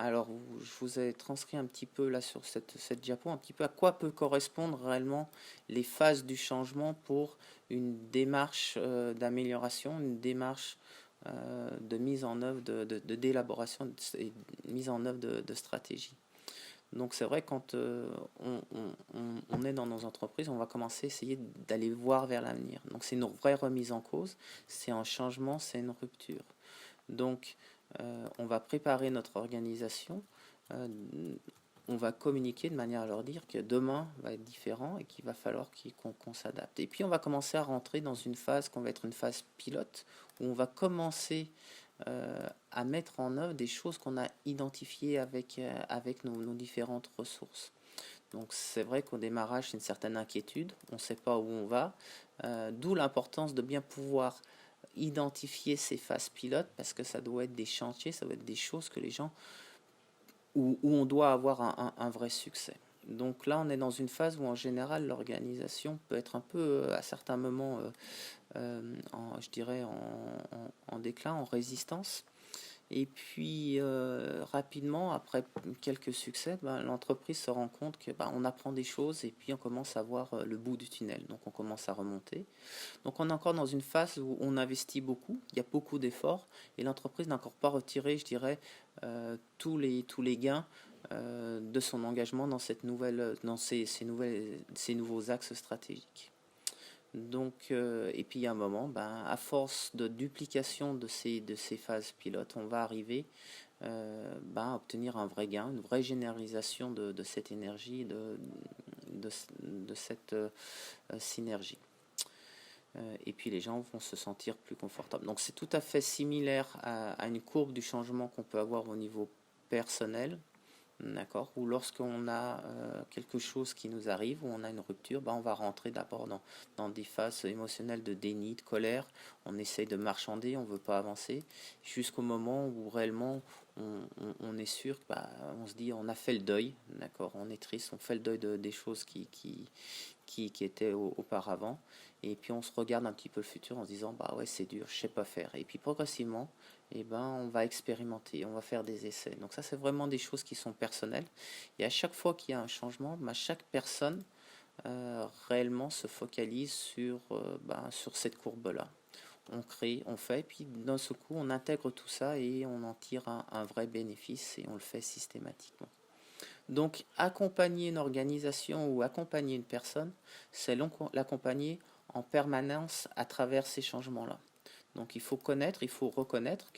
Alors, je vous ai transcrit un petit peu là sur cette diapo, un petit peu à quoi peut correspondre réellement les phases du changement pour une démarche d'amélioration, une démarche de mise en œuvre, d'élaboration et mise en œuvre de stratégie. Donc c'est vrai, quand on est dans nos entreprises, on va commencer à essayer d'aller voir vers l'avenir. Donc c'est une vraie remise en cause, c'est un changement, c'est une rupture. Donc on va préparer notre organisation, on va communiquer de manière à leur dire que demain va être différent et qu'il va falloir qu'on s'adapte. Et puis on va commencer à rentrer dans une phase qu'on va être une phase pilote, où on va commencer à mettre en œuvre des choses qu'on a identifiées avec nos différentes ressources. Donc c'est vrai qu'au démarrage, c'est une certaine inquiétude, on ne sait pas où on va, d'où l'importance de bien pouvoir identifier ces phases pilotes, parce que ça doit être des chantiers, ça doit être des choses que les gens, où on doit avoir un vrai succès. Donc là, on est dans une phase où en général l'organisation peut être un peu à certains moments, je dirais, en déclin, en résistance. Et puis rapidement, après quelques succès, l'entreprise se rend compte que on apprend des choses et puis on commence à voir le bout du tunnel. Donc on commence à remonter. Donc on est encore dans une phase où on investit beaucoup, il y a beaucoup d'efforts et l'entreprise n'a encore pas retiré, je dirais, tous les gains de son engagement dans ces nouveaux axes stratégiques. Donc, et puis à un moment, à force de duplication de ces phases pilotes, on va arriver à obtenir un vrai gain, une vraie généralisation de cette énergie, de cette synergie. Et puis les gens vont se sentir plus confortables. Donc c'est tout à fait similaire à une courbe du changement qu'on peut avoir au niveau personnel. D'accord. Ou lorsqu'on a quelque chose qui nous arrive, où on a une rupture, on va rentrer d'abord dans des phases émotionnelles de déni, de colère. On essaye de marchander, on ne veut pas avancer, jusqu'au moment où réellement on est sûr, on se dit on a fait le deuil, d'accord. On est triste, on fait le deuil des choses qui étaient auparavant. Et puis on se regarde un petit peu le futur en se disant ouais, c'est dur, je sais pas faire. Et puis progressivement, on va expérimenter, on va faire des essais. Donc ça, c'est vraiment des choses qui sont personnelles. Et à chaque fois qu'il y a un changement, chaque personne réellement se focalise sur cette courbe-là. On crée, on fait, puis d'un seul coup, on intègre tout ça et on en tire un vrai bénéfice et on le fait systématiquement. Donc accompagner une organisation ou accompagner une personne, c'est l'accompagner en permanence à travers ces changements-là. Donc il faut connaître, il faut reconnaître,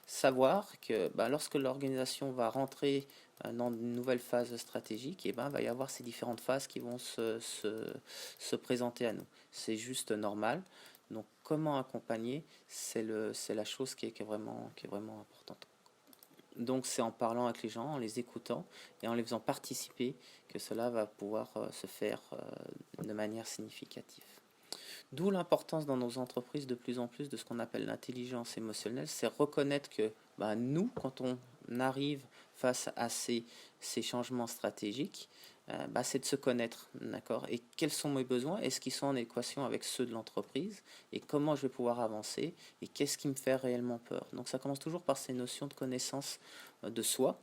savoir que lorsque l'organisation va rentrer dans une nouvelle phase stratégique, va y avoir ces différentes phases qui vont se présenter à nous. C'est juste normal. Donc comment accompagner, c'est la chose qui est vraiment importante. Donc c'est en parlant avec les gens, en les écoutant et en les faisant participer que cela va pouvoir se faire de manière significative. D'où l'importance dans nos entreprises de plus en plus de ce qu'on appelle l'intelligence émotionnelle, c'est reconnaître que nous, quand on arrive face à ces changements stratégiques, c'est de se connaître, d'accord. Et quels sont mes besoins? Est-ce qu'ils sont en équation avec ceux de l'entreprise? Et comment je vais pouvoir avancer? Et qu'est-ce qui me fait réellement peur? Donc ça commence toujours par ces notions de connaissance de soi.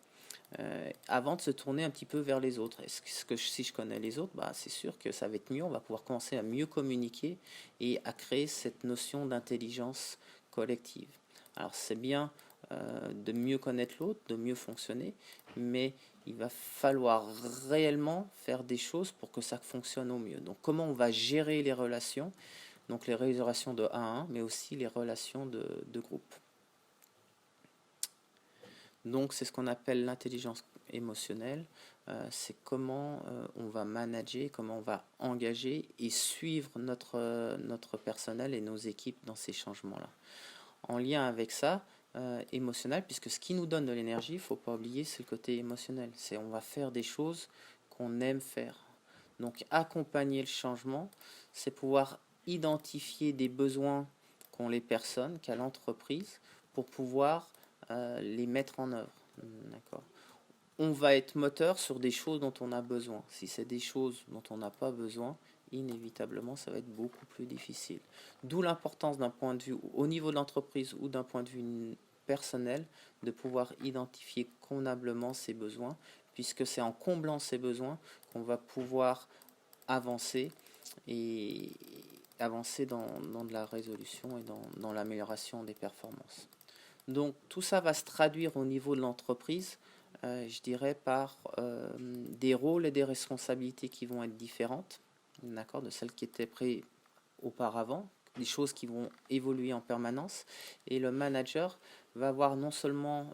Avant de se tourner un petit peu vers les autres. Est-ce que si je connais les autres, c'est sûr que ça va être mieux, on va pouvoir commencer à mieux communiquer et à créer cette notion d'intelligence collective. Alors c'est bien de mieux connaître l'autre, de mieux fonctionner, mais il va falloir réellement faire des choses pour que ça fonctionne au mieux. Donc comment on va gérer les relations, donc les relations de 1 à 1, mais aussi les relations de groupe. Donc c'est ce qu'on appelle l'intelligence émotionnelle, c'est comment on va manager, comment on va engager et suivre notre personnel et nos équipes dans ces changements-là. En lien avec ça, émotionnel, puisque ce qui nous donne de l'énergie, il ne faut pas oublier, c'est le côté émotionnel. C'est on va faire des choses qu'on aime faire. Donc accompagner le changement, c'est pouvoir identifier des besoins qu'ont les personnes, qu'a l'entreprise, pour pouvoir les mettre en œuvre. D'accord. On va être moteur sur des choses dont on a besoin. Si c'est des choses dont on n'a pas besoin, inévitablement, ça va être beaucoup plus difficile. D'où l'importance d'un point de vue au niveau de l'entreprise ou d'un point de vue personnel de pouvoir identifier convenablement ses besoins, puisque c'est en comblant ces besoins qu'on va pouvoir avancer et avancer dans de la résolution et dans l'amélioration des performances. Donc tout ça va se traduire au niveau de l'entreprise, je dirais par des rôles et des responsabilités qui vont être différentes, d'accord, de celles qui étaient prises auparavant, des choses qui vont évoluer en permanence, et le manager va avoir non seulement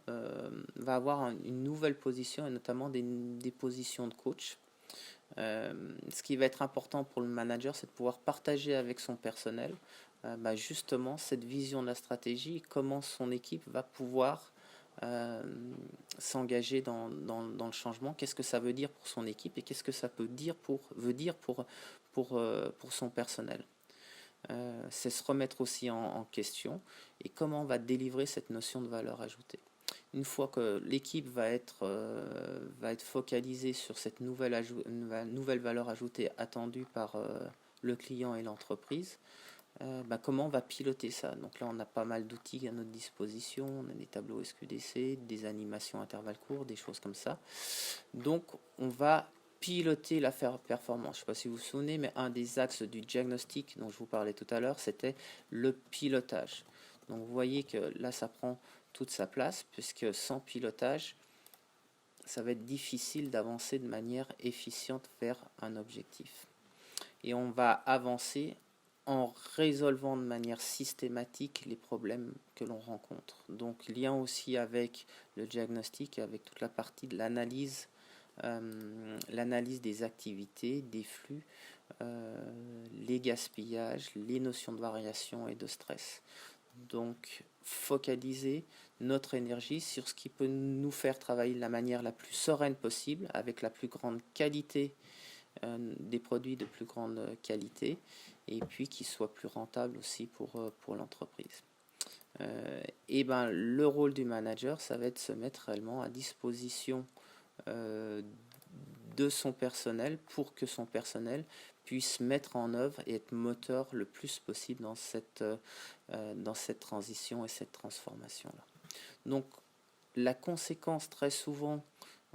va avoir une nouvelle position et notamment des positions de coach. Ce qui va être important pour le manager, c'est de pouvoir partager avec son personnel justement cette vision de la stratégie, comment son équipe va pouvoir s'engager dans le changement, qu'est-ce que ça veut dire pour son équipe et qu'est-ce que ça veut dire pour son personnel. C'est se remettre aussi en question et comment on va délivrer cette notion de valeur ajoutée. Une fois que l'équipe va être focalisée sur cette nouvelle valeur ajoutée attendue par le client et l'entreprise, comment on va piloter ça? Donc là, on a pas mal d'outils à notre disposition. On a des tableaux SQDC, des animations intervalles courts, des choses comme ça. Donc, on va piloter la performance. Je ne sais pas si vous vous souvenez, mais un des axes du diagnostic dont je vous parlais tout à l'heure, c'était le pilotage. Donc, vous voyez que là, ça prend toute sa place, puisque sans pilotage, ça va être difficile d'avancer de manière efficiente vers un objectif. Et on va avancer en résolvant de manière systématique les problèmes que l'on rencontre. Donc, lien aussi avec le diagnostic, avec toute la partie de l'analyse des activités, des flux, les gaspillages, les notions de variation et de stress. Donc, focaliser notre énergie sur ce qui peut nous faire travailler de la manière la plus sereine possible, avec la plus grande qualité, des produits de plus grande qualité, et puis qui soient plus rentables aussi pour l'entreprise. Le rôle du manager, ça va être de se mettre réellement à disposition de son personnel pour que son personnel puisse mettre en œuvre et être moteur le plus possible dans cette transition et cette transformation-là. Donc, la conséquence très souvent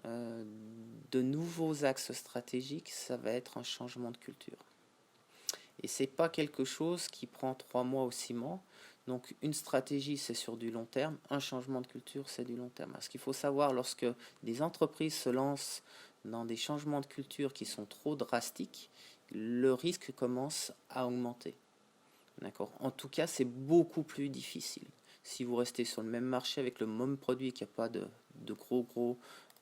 de nouveaux axes stratégiques, ça va être un changement de culture. Et c'est pas quelque chose qui prend 3 mois ou 6 mois. Donc une stratégie, c'est sur du long terme. Un changement de culture, c'est du long terme. Ce qu'il faut savoir, lorsque des entreprises se lancent dans des changements de culture qui sont trop drastiques, le risque commence à augmenter. D'accord. En tout cas, c'est beaucoup plus difficile. Si vous restez sur le même marché avec le même produit, qu'il n'y a pas de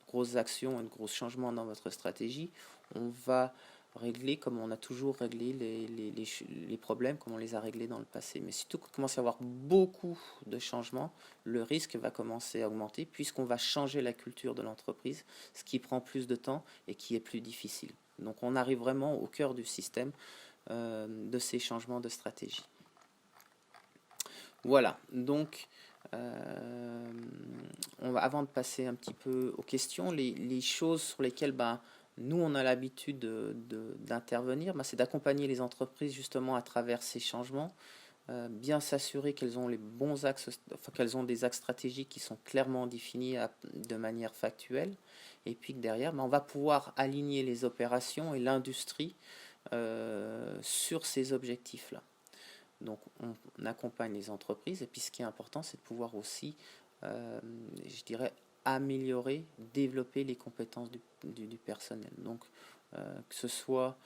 grosses actions et de gros changements dans votre stratégie, on va régler comme on a toujours réglé les problèmes, comme on les a réglés dans le passé. Mais surtout qu'on commence à avoir beaucoup de changements, le risque va commencer à augmenter puisqu'on va changer la culture de l'entreprise, ce qui prend plus de temps et qui est plus difficile. Donc on arrive vraiment au cœur du système de ces changements de stratégie. Voilà, donc avant de passer un petit peu aux questions, les choses sur lesquelles nous on a l'habitude d'intervenir, c'est d'accompagner les entreprises justement à travers ces changements, bien s'assurer qu'elles ont les bons axes, qu'elles ont des axes stratégiques qui sont clairement définis de manière factuelle, et puis que derrière on va pouvoir aligner les opérations et l'industrie sur ces objectifs-là. Donc on accompagne les entreprises et puis ce qui est important c'est de pouvoir aussi, je dirais, améliorer, développer les compétences du personnel. Donc que ce soit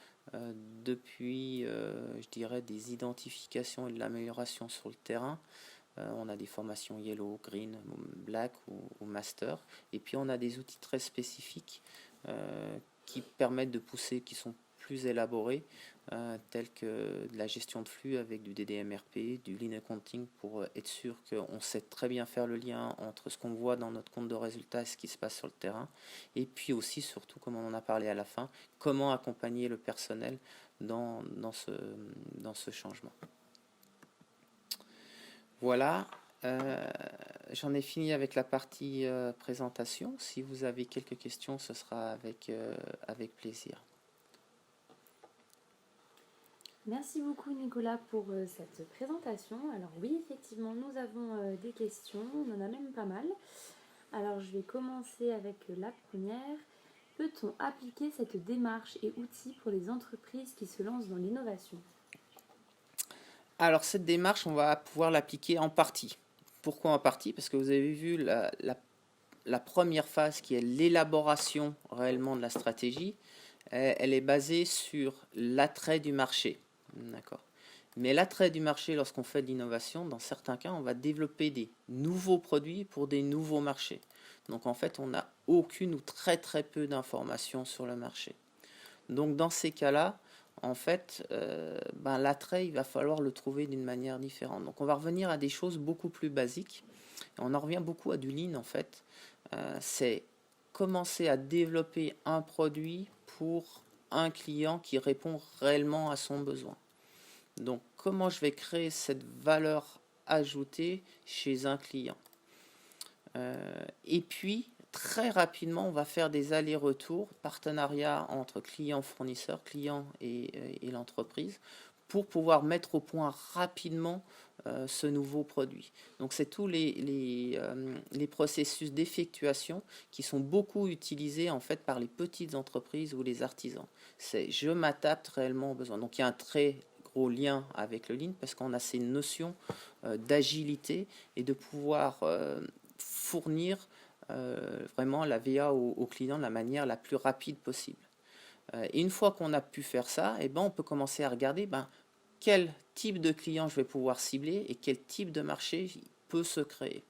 depuis, je dirais, des identifications et de l'amélioration sur le terrain, on a des formations Yellow, Green, Black ou Master, et puis on a des outils très spécifiques qui permettent de pousser, qui sont plus élaborés, tels que de la gestion de flux avec du DDMRP, du Lean Accounting, pour être sûr qu'on sait très bien faire le lien entre ce qu'on voit dans notre compte de résultats et ce qui se passe sur le terrain. Et puis aussi, surtout, comme on en a parlé à la fin, comment accompagner le personnel dans ce changement. Voilà. Euh, J'en ai fini avec la partie présentation. Si vous avez quelques questions, ce sera avec plaisir.
Merci beaucoup Nicolas pour cette présentation. Alors oui, effectivement, nous avons des questions, on en a même pas mal. Alors je vais commencer avec la première. Peut-on appliquer cette démarche et outils pour les entreprises qui se lancent dans l'innovation?
Alors cette démarche, on va pouvoir l'appliquer en partie. Pourquoi en partie? Parce que vous avez vu la première phase qui est l'élaboration réellement de la stratégie. Elle est basée sur l'attrait du marché. D'accord. Mais l'attrait du marché, lorsqu'on fait de l'innovation, dans certains cas, on va développer des nouveaux produits pour des nouveaux marchés. Donc en fait, on n'a aucune ou très très peu d'informations sur le marché. Donc dans ces cas-là, en fait, l'attrait, il va falloir le trouver d'une manière différente. Donc on va revenir à des choses beaucoup plus basiques. Et on en revient beaucoup à du lean en fait. C'est commencer à développer un produit pour un client qui répond réellement à son besoin. Donc comment je vais créer cette valeur ajoutée chez un client. Et puis très rapidement, on va faire des allers-retours, partenariats entre clients-fournisseurs, clients et l'entreprise, pour pouvoir mettre au point rapidement ce nouveau produit. Donc c'est tous les processus d'effectuation qui sont beaucoup utilisés en fait par les petites entreprises ou les artisans. C'est je m'adapte réellement aux besoins. Donc il y a un très gros lien avec le Lean parce qu'on a ces notions d'agilité et de pouvoir fournir vraiment la VA au client de la manière la plus rapide possible. Et une fois qu'on a pu faire ça, on peut commencer à regarder quel type de client je vais pouvoir cibler et quel type de marché peut se créer.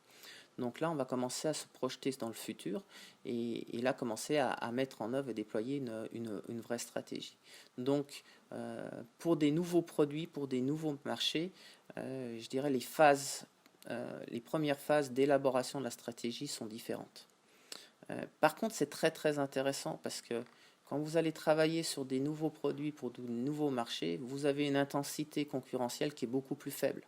Donc là, on va commencer à se projeter dans le futur et là, commencer à mettre en œuvre et déployer une vraie stratégie. Donc, pour des nouveaux produits, pour des nouveaux marchés, je dirais les premières phases d'élaboration de la stratégie sont différentes. Par contre, c'est très très intéressant parce que quand vous allez travailler sur des nouveaux produits pour de nouveaux marchés, vous avez une intensité concurrentielle qui est beaucoup plus faible.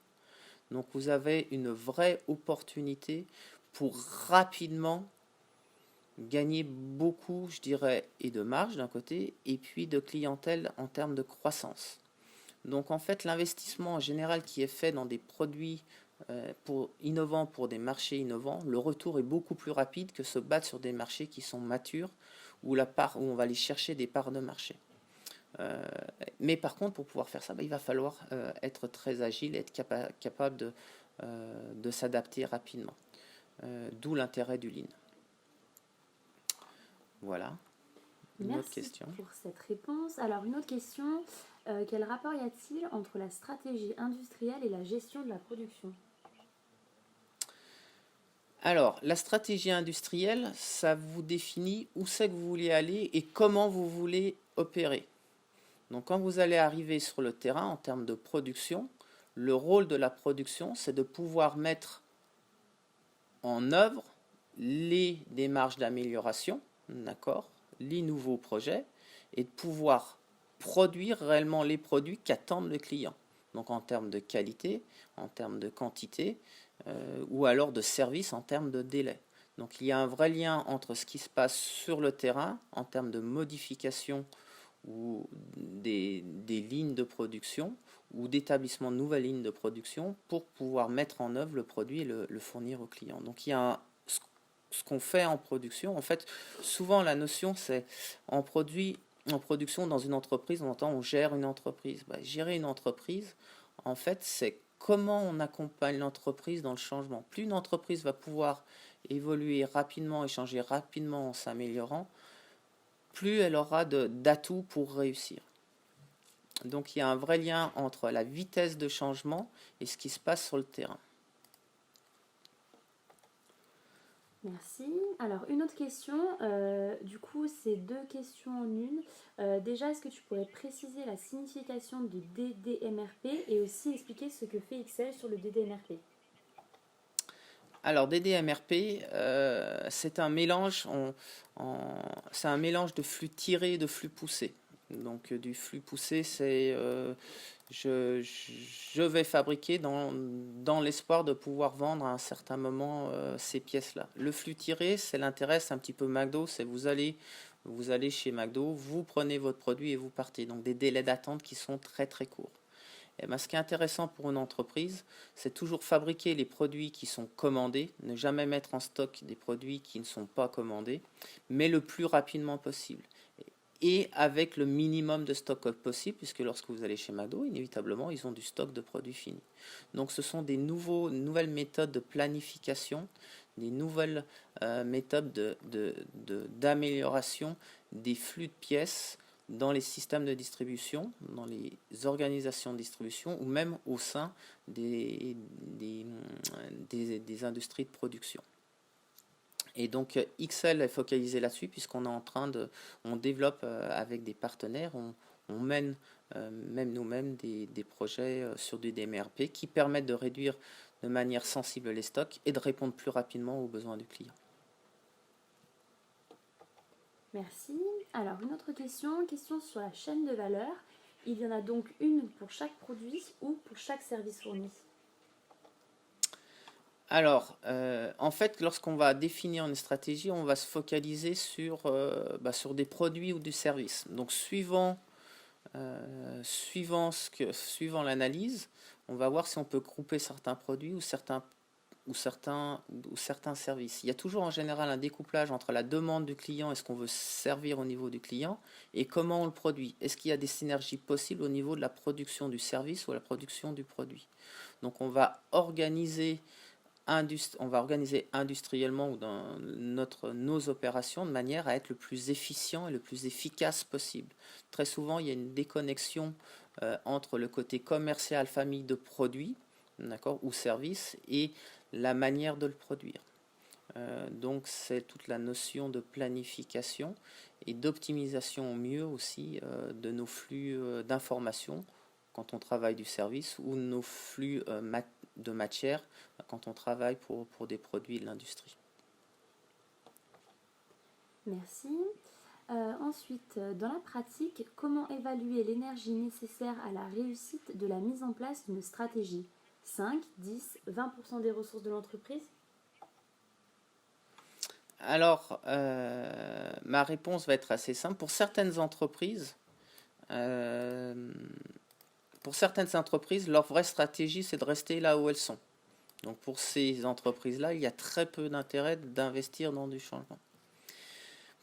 Donc vous avez une vraie opportunité pour rapidement gagner beaucoup, je dirais, et de marge d'un côté, et puis de clientèle en termes de croissance. Donc en fait, l'investissement en général qui est fait dans des produits innovants pour des marchés innovants, le retour est beaucoup plus rapide que se battre sur des marchés qui sont matures, où on va aller chercher des parts de marché. Mais par contre, pour pouvoir faire ça, il va falloir être très agile et être capable de s'adapter rapidement. D'où l'intérêt du Lean. Voilà. Une autre question.
Merci pour cette réponse. Alors une autre question, quel rapport y a-t-il entre la stratégie industrielle et la gestion de la production?
Alors, la stratégie industrielle, ça vous définit où c'est que vous voulez aller et comment vous voulez opérer. Donc quand vous allez arriver sur le terrain en termes de production, le rôle de la production, c'est de pouvoir mettre en œuvre les démarches d'amélioration, d'accord, les nouveaux projets, et de pouvoir produire réellement les produits qu'attendent le client. Donc en termes de qualité, en termes de quantité, ou alors de service en termes de délai. Donc il y a un vrai lien entre ce qui se passe sur le terrain en termes de modification ou des lignes de production ou d'établissement de nouvelles lignes de production pour pouvoir mettre en œuvre le produit et le fournir au client. Donc il y a ce qu'on fait en production. En fait, souvent la notion c'est en production dans une entreprise, on entend on gère une entreprise. Gérer une entreprise, en fait, c'est comment on accompagne l'entreprise dans le changement. Plus une entreprise va pouvoir évoluer rapidement, échanger rapidement en s'améliorant, plus elle aura d'atouts pour réussir. Donc il y a un vrai lien entre la vitesse de changement et ce qui se passe sur le terrain.
Merci. Alors une autre question, du coup c'est deux questions en une. Déjà, est-ce que tu pourrais préciser la signification du DDMRP et aussi expliquer ce que fait Excel sur le DDMRP?
Alors DDMRP, c'est un mélange, c'est un mélange de flux tiré et de flux poussé. Donc du flux poussé, c'est je vais fabriquer dans l'espoir de pouvoir vendre à un certain moment ces pièces-là. Le flux tiré, c'est l'intérêt, c'est un petit peu McDo, c'est vous allez chez McDo, vous prenez votre produit et vous partez. Donc des délais d'attente qui sont très très courts. Et ben, ce qui est intéressant pour une entreprise, c'est toujours fabriquer les produits qui sont commandés, ne jamais mettre en stock des produits qui ne sont pas commandés, mais le plus rapidement possible. Et avec le minimum de stock possible, puisque lorsque vous allez chez McDo, inévitablement, ils ont du stock de produits finis. Donc ce sont des nouvelles méthodes de planification, des nouvelles méthodes d'amélioration des flux de pièces dans les systèmes de distribution, dans les organisations de distribution ou même au sein des industries de production. Et donc XL est focalisé là-dessus puisqu'on est en train on développe avec des partenaires, on mène même nous-mêmes des projets sur du DMRP qui permettent de réduire de manière sensible les stocks et de répondre plus rapidement aux besoins du client.
Merci. Alors, une autre question sur la chaîne de valeur. Il y en a donc une pour chaque produit ou pour chaque service fourni?
Alors, en fait, lorsqu'on va définir une stratégie, on va se focaliser sur des produits ou du service. Donc, suivant l'analyse, on va voir si on peut grouper certains produits ou certains services. Il y a toujours en général un découplage entre la demande du client et ce qu'on veut servir au niveau du client et comment on le produit. Est-ce qu'il y a des synergies possibles au niveau de la production du service ou la production du produit? Donc on va organiser industriellement ou dans nos opérations de manière à être le plus efficient et le plus efficace possible. Très souvent, il y a une déconnexion entre le côté commercial, famille de produits, d'accord, ou services, et la manière de le produire. Donc c'est toute la notion de planification et d'optimisation au mieux aussi de nos flux d'informations quand on travaille du service ou nos flux de matière quand on travaille pour des produits de l'industrie.
Merci. Ensuite, dans la pratique, comment évaluer l'énergie nécessaire à la réussite de la mise en place d'une stratégie? 5, 10, 20% des ressources de l'entreprise?
Alors, ma réponse va être assez simple. Pour certaines entreprises, leur vraie stratégie, c'est de rester là où elles sont. Donc pour ces entreprises-là, il y a très peu d'intérêt d'investir dans du changement.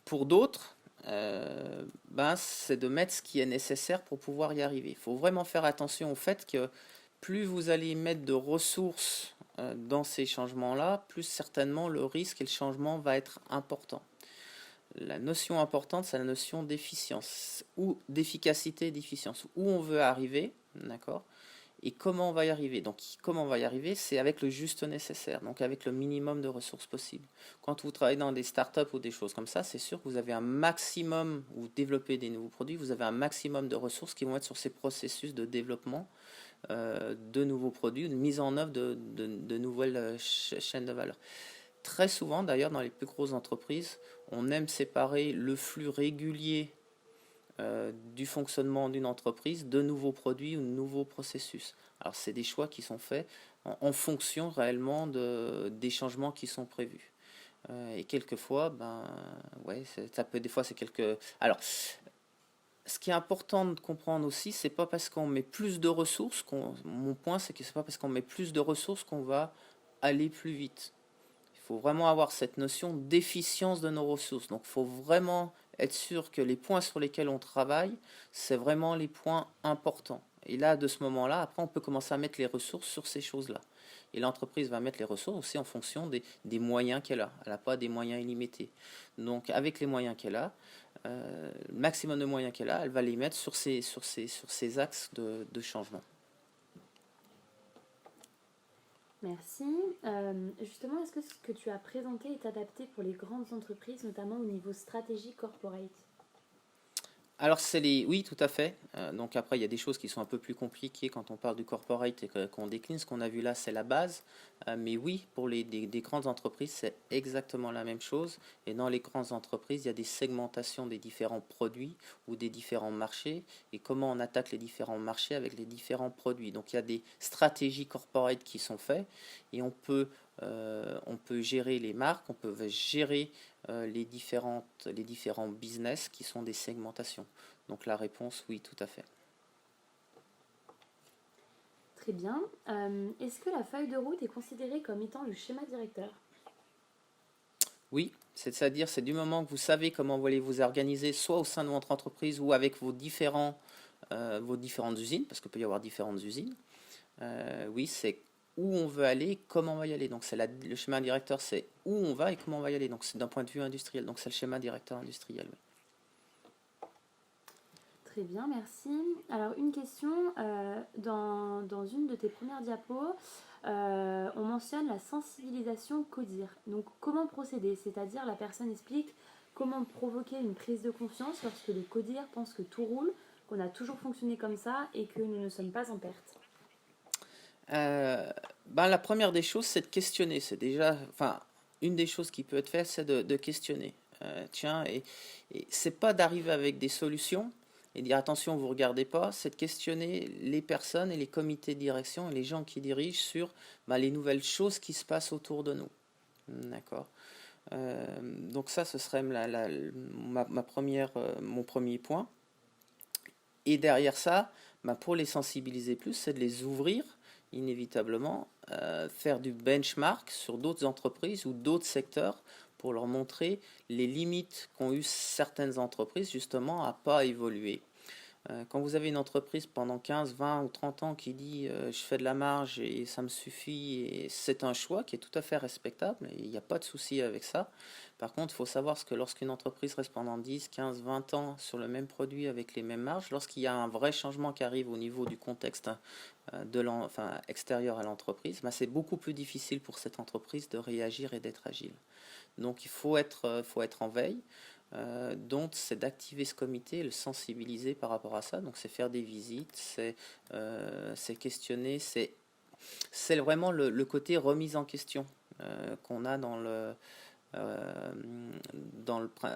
Pour d'autres, c'est de mettre ce qui est nécessaire pour pouvoir y arriver. Il faut vraiment faire attention au fait que plus vous allez mettre de ressources dans ces changements-là, plus certainement le risque et le changement va être important. La notion importante, c'est la notion d'efficience ou d'efficacité et d'efficience. Où on veut arriver, d'accord, et comment on va y arriver. Donc, comment on va y arriver, c'est avec le juste nécessaire, donc avec le minimum de ressources possibles. Quand vous travaillez dans des startups ou des choses comme ça, c'est sûr que vous avez un maximum, vous développez des nouveaux produits, vous avez un maximum de ressources qui vont être sur ces processus de développement de nouveaux produits, de mise en œuvre de nouvelles chaînes de valeur. Très souvent, d'ailleurs, dans les plus grosses entreprises, on aime séparer le flux régulier du fonctionnement d'une entreprise, de nouveaux produits ou de nouveaux processus. Alors c'est des choix qui sont faits en fonction réellement des changements qui sont prévus. Et quelquefois, ça peut des fois c'est quelques. Alors, ce qui est important de comprendre aussi, c'est pas parce qu'on met plus de ressources mon point, c'est que c'est pas parce qu'on met plus de ressources qu'on va aller plus vite. Il faut vraiment avoir cette notion d'efficience de nos ressources. Donc, il faut vraiment être sûr que les points sur lesquels on travaille, c'est vraiment les points importants. Et là, de ce moment-là, après, on peut commencer à mettre les ressources sur ces choses-là. Et l'entreprise va mettre les ressources aussi en fonction des moyens qu'elle a. Elle n'a pas des moyens illimités. Donc, avec les moyens qu'elle a, le maximum de moyens qu'elle a, elle va les mettre sur ces axes de changement.
Merci. Justement, est-ce que ce que tu as présenté est adapté pour les grandes entreprises, notamment au niveau stratégie corporate?
Alors, oui, tout à fait. Donc après, il y a des choses qui sont un peu plus compliquées quand on parle du corporate et qu'on décline. Ce qu'on a vu là, c'est la base. Mais oui, pour des grandes entreprises, c'est exactement la même chose. Et dans les grandes entreprises, il y a des segmentations des différents produits ou des différents marchés et comment on attaque les différents marchés avec les différents produits. Donc il y a des stratégies corporate qui sont faites et on peut gérer les marques, on peut gérer les différents business qui sont des segmentations. Donc la réponse, oui, tout à fait.
Très bien. Est-ce que la feuille de route est considérée comme étant le schéma directeur?
Oui, c'est-à-dire c'est du moment que vous savez comment vous allez vous organiser, soit au sein de votre entreprise ou avec vos différentes usines, parce qu'il peut y avoir différentes usines. Oui, c'est où on veut aller, comment on va y aller. Donc le schéma directeur, c'est où on va et comment on va y aller. Donc c'est d'un point de vue industriel. Donc c'est le schéma directeur industriel. Oui.
Très bien, merci. Alors une question, dans une de tes premières diapos, on mentionne la sensibilisation CODIR. Donc comment procéder? C'est-à-dire la personne explique comment provoquer une prise de confiance lorsque le CODIR pense que tout roule, qu'on a toujours fonctionné comme ça et que nous ne sommes pas en perte.
La première des choses, c'est de questionner. C'est déjà, enfin, une des choses qui peut être faite, c'est de questionner. Tiens, et c'est pas d'arriver avec des solutions et dire attention, vous regardez pas. C'est de questionner les personnes et les comités de direction et les gens qui dirigent sur les nouvelles choses qui se passent autour de nous. D'accord. Donc ça, ce serait mon premier point. Et derrière ça, pour les sensibiliser plus, c'est de les ouvrir inévitablement, faire du benchmark sur d'autres entreprises ou d'autres secteurs pour leur montrer les limites qu'ont eu certaines entreprises justement à pas évoluer. Quand vous avez une entreprise pendant 15, 20 ou 30 ans qui dit je fais de la marge et ça me suffit, et c'est un choix qui est tout à fait respectable, et il n'y a pas de souci avec ça. Par contre, il faut savoir que lorsqu'une entreprise reste pendant 10, 15, 20 ans sur le même produit avec les mêmes marges, lorsqu'il y a un vrai changement qui arrive au niveau du contexte extérieur à l'entreprise, c'est beaucoup plus difficile pour cette entreprise de réagir et d'être agile. Donc il faut être en veille. Donc c'est d'activer ce comité, le sensibiliser par rapport à ça. Donc c'est faire des visites, c'est questionner, c'est vraiment le côté remise en question qu'on a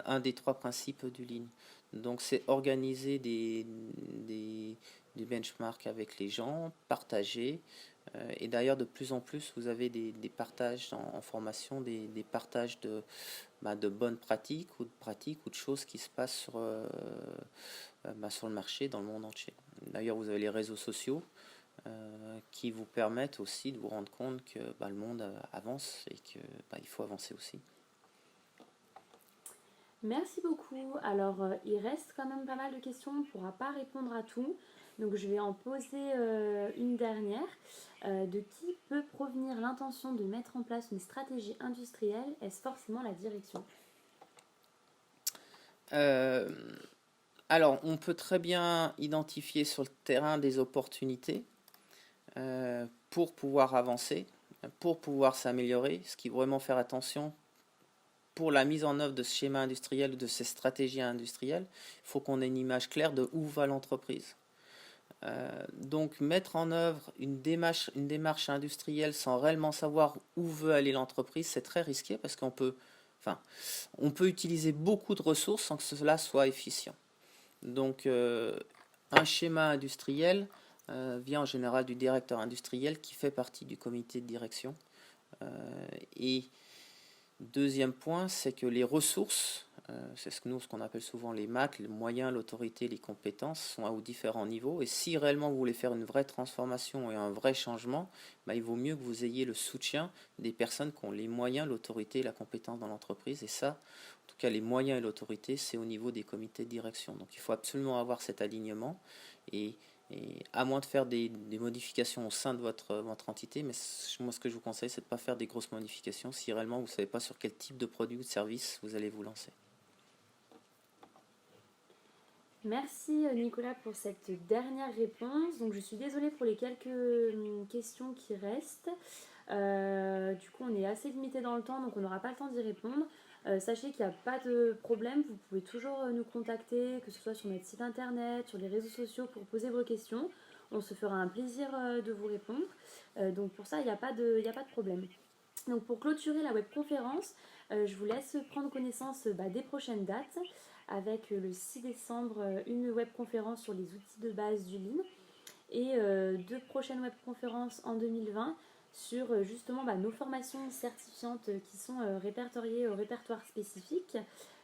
un des 3 principes du Lean. Donc c'est organiser des benchmarks avec les gens, partager. Et d'ailleurs, de plus en plus, vous avez des partages en formation, des partages de bonnes pratiques ou de choses qui se passent sur le marché dans le monde entier. D'ailleurs, vous avez les réseaux sociaux qui vous permettent aussi de vous rendre compte que le monde avance et que il faut avancer aussi.
Merci beaucoup. Alors, il reste quand même pas mal de questions, on ne pourra pas répondre à tout. Donc, je vais en poser une dernière. De qui peut provenir l'intention de mettre en place une stratégie industrielle? Est-ce forcément la direction?
Alors, on peut très bien identifier sur le terrain des opportunités pour pouvoir avancer, pour pouvoir s'améliorer. Ce qui vraiment faire attention pour la mise en œuvre de ce schéma industriel ou de ces stratégies industrielles, il faut qu'on ait une image claire de où va l'entreprise. Donc mettre en œuvre une démarche industrielle sans réellement savoir où veut aller l'entreprise, c'est très risqué parce on peut utiliser beaucoup de ressources sans que cela soit efficient. Donc un schéma industriel vient en général du directeur industriel qui fait partie du comité de direction. Et deuxième point, c'est que les ressources, c'est ce qu'on appelle souvent les MAC, les moyens, l'autorité, les compétences, sont à différents niveaux. Et si réellement vous voulez faire une vraie transformation et un vrai changement, il vaut mieux que vous ayez le soutien des personnes qui ont les moyens, l'autorité et la compétence dans l'entreprise. Et ça, en tout cas les moyens et l'autorité, c'est au niveau des comités de direction. Donc il faut absolument avoir cet alignement. Et à moins de faire des modifications au sein de votre entité, mais moi ce que je vous conseille, c'est de ne pas faire des grosses modifications si réellement vous ne savez pas sur quel type de produit ou de service vous allez vous lancer.
Merci Nicolas pour cette dernière réponse. Donc je suis désolée pour les quelques questions qui restent. Du coup on est assez limité dans le temps, donc on n'aura pas le temps d'y répondre. Sachez qu'il n'y a pas de problème, vous pouvez toujours nous contacter, que ce soit sur notre site internet, sur les réseaux sociaux pour poser vos questions. On se fera un plaisir de vous répondre. Donc pour ça, il n'y a pas de problème. Donc pour clôturer la webconférence, je vous laisse prendre connaissance des prochaines dates avec le 6 décembre une webconférence sur les outils de base du Lean et deux prochaines webconférences en 2020 sur justement nos formations certifiantes qui sont répertoriées au répertoire spécifique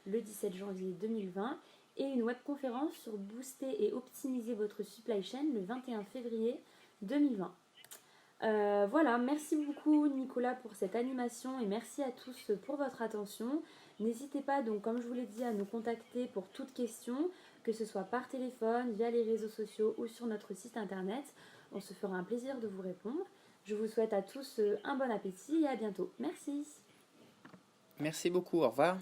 le 17 janvier 2020 et une webconférence sur booster et optimiser votre supply chain le 21 février 2020. Voilà, merci beaucoup Nicolas pour cette animation et merci à tous pour votre attention. N'hésitez pas donc, comme je vous l'ai dit, à nous contacter pour toute question, que ce soit par téléphone, via les réseaux sociaux ou sur notre site internet. On se fera un plaisir de vous répondre. Je vous souhaite à tous un bon appétit et à bientôt. Merci.
Merci beaucoup, au revoir.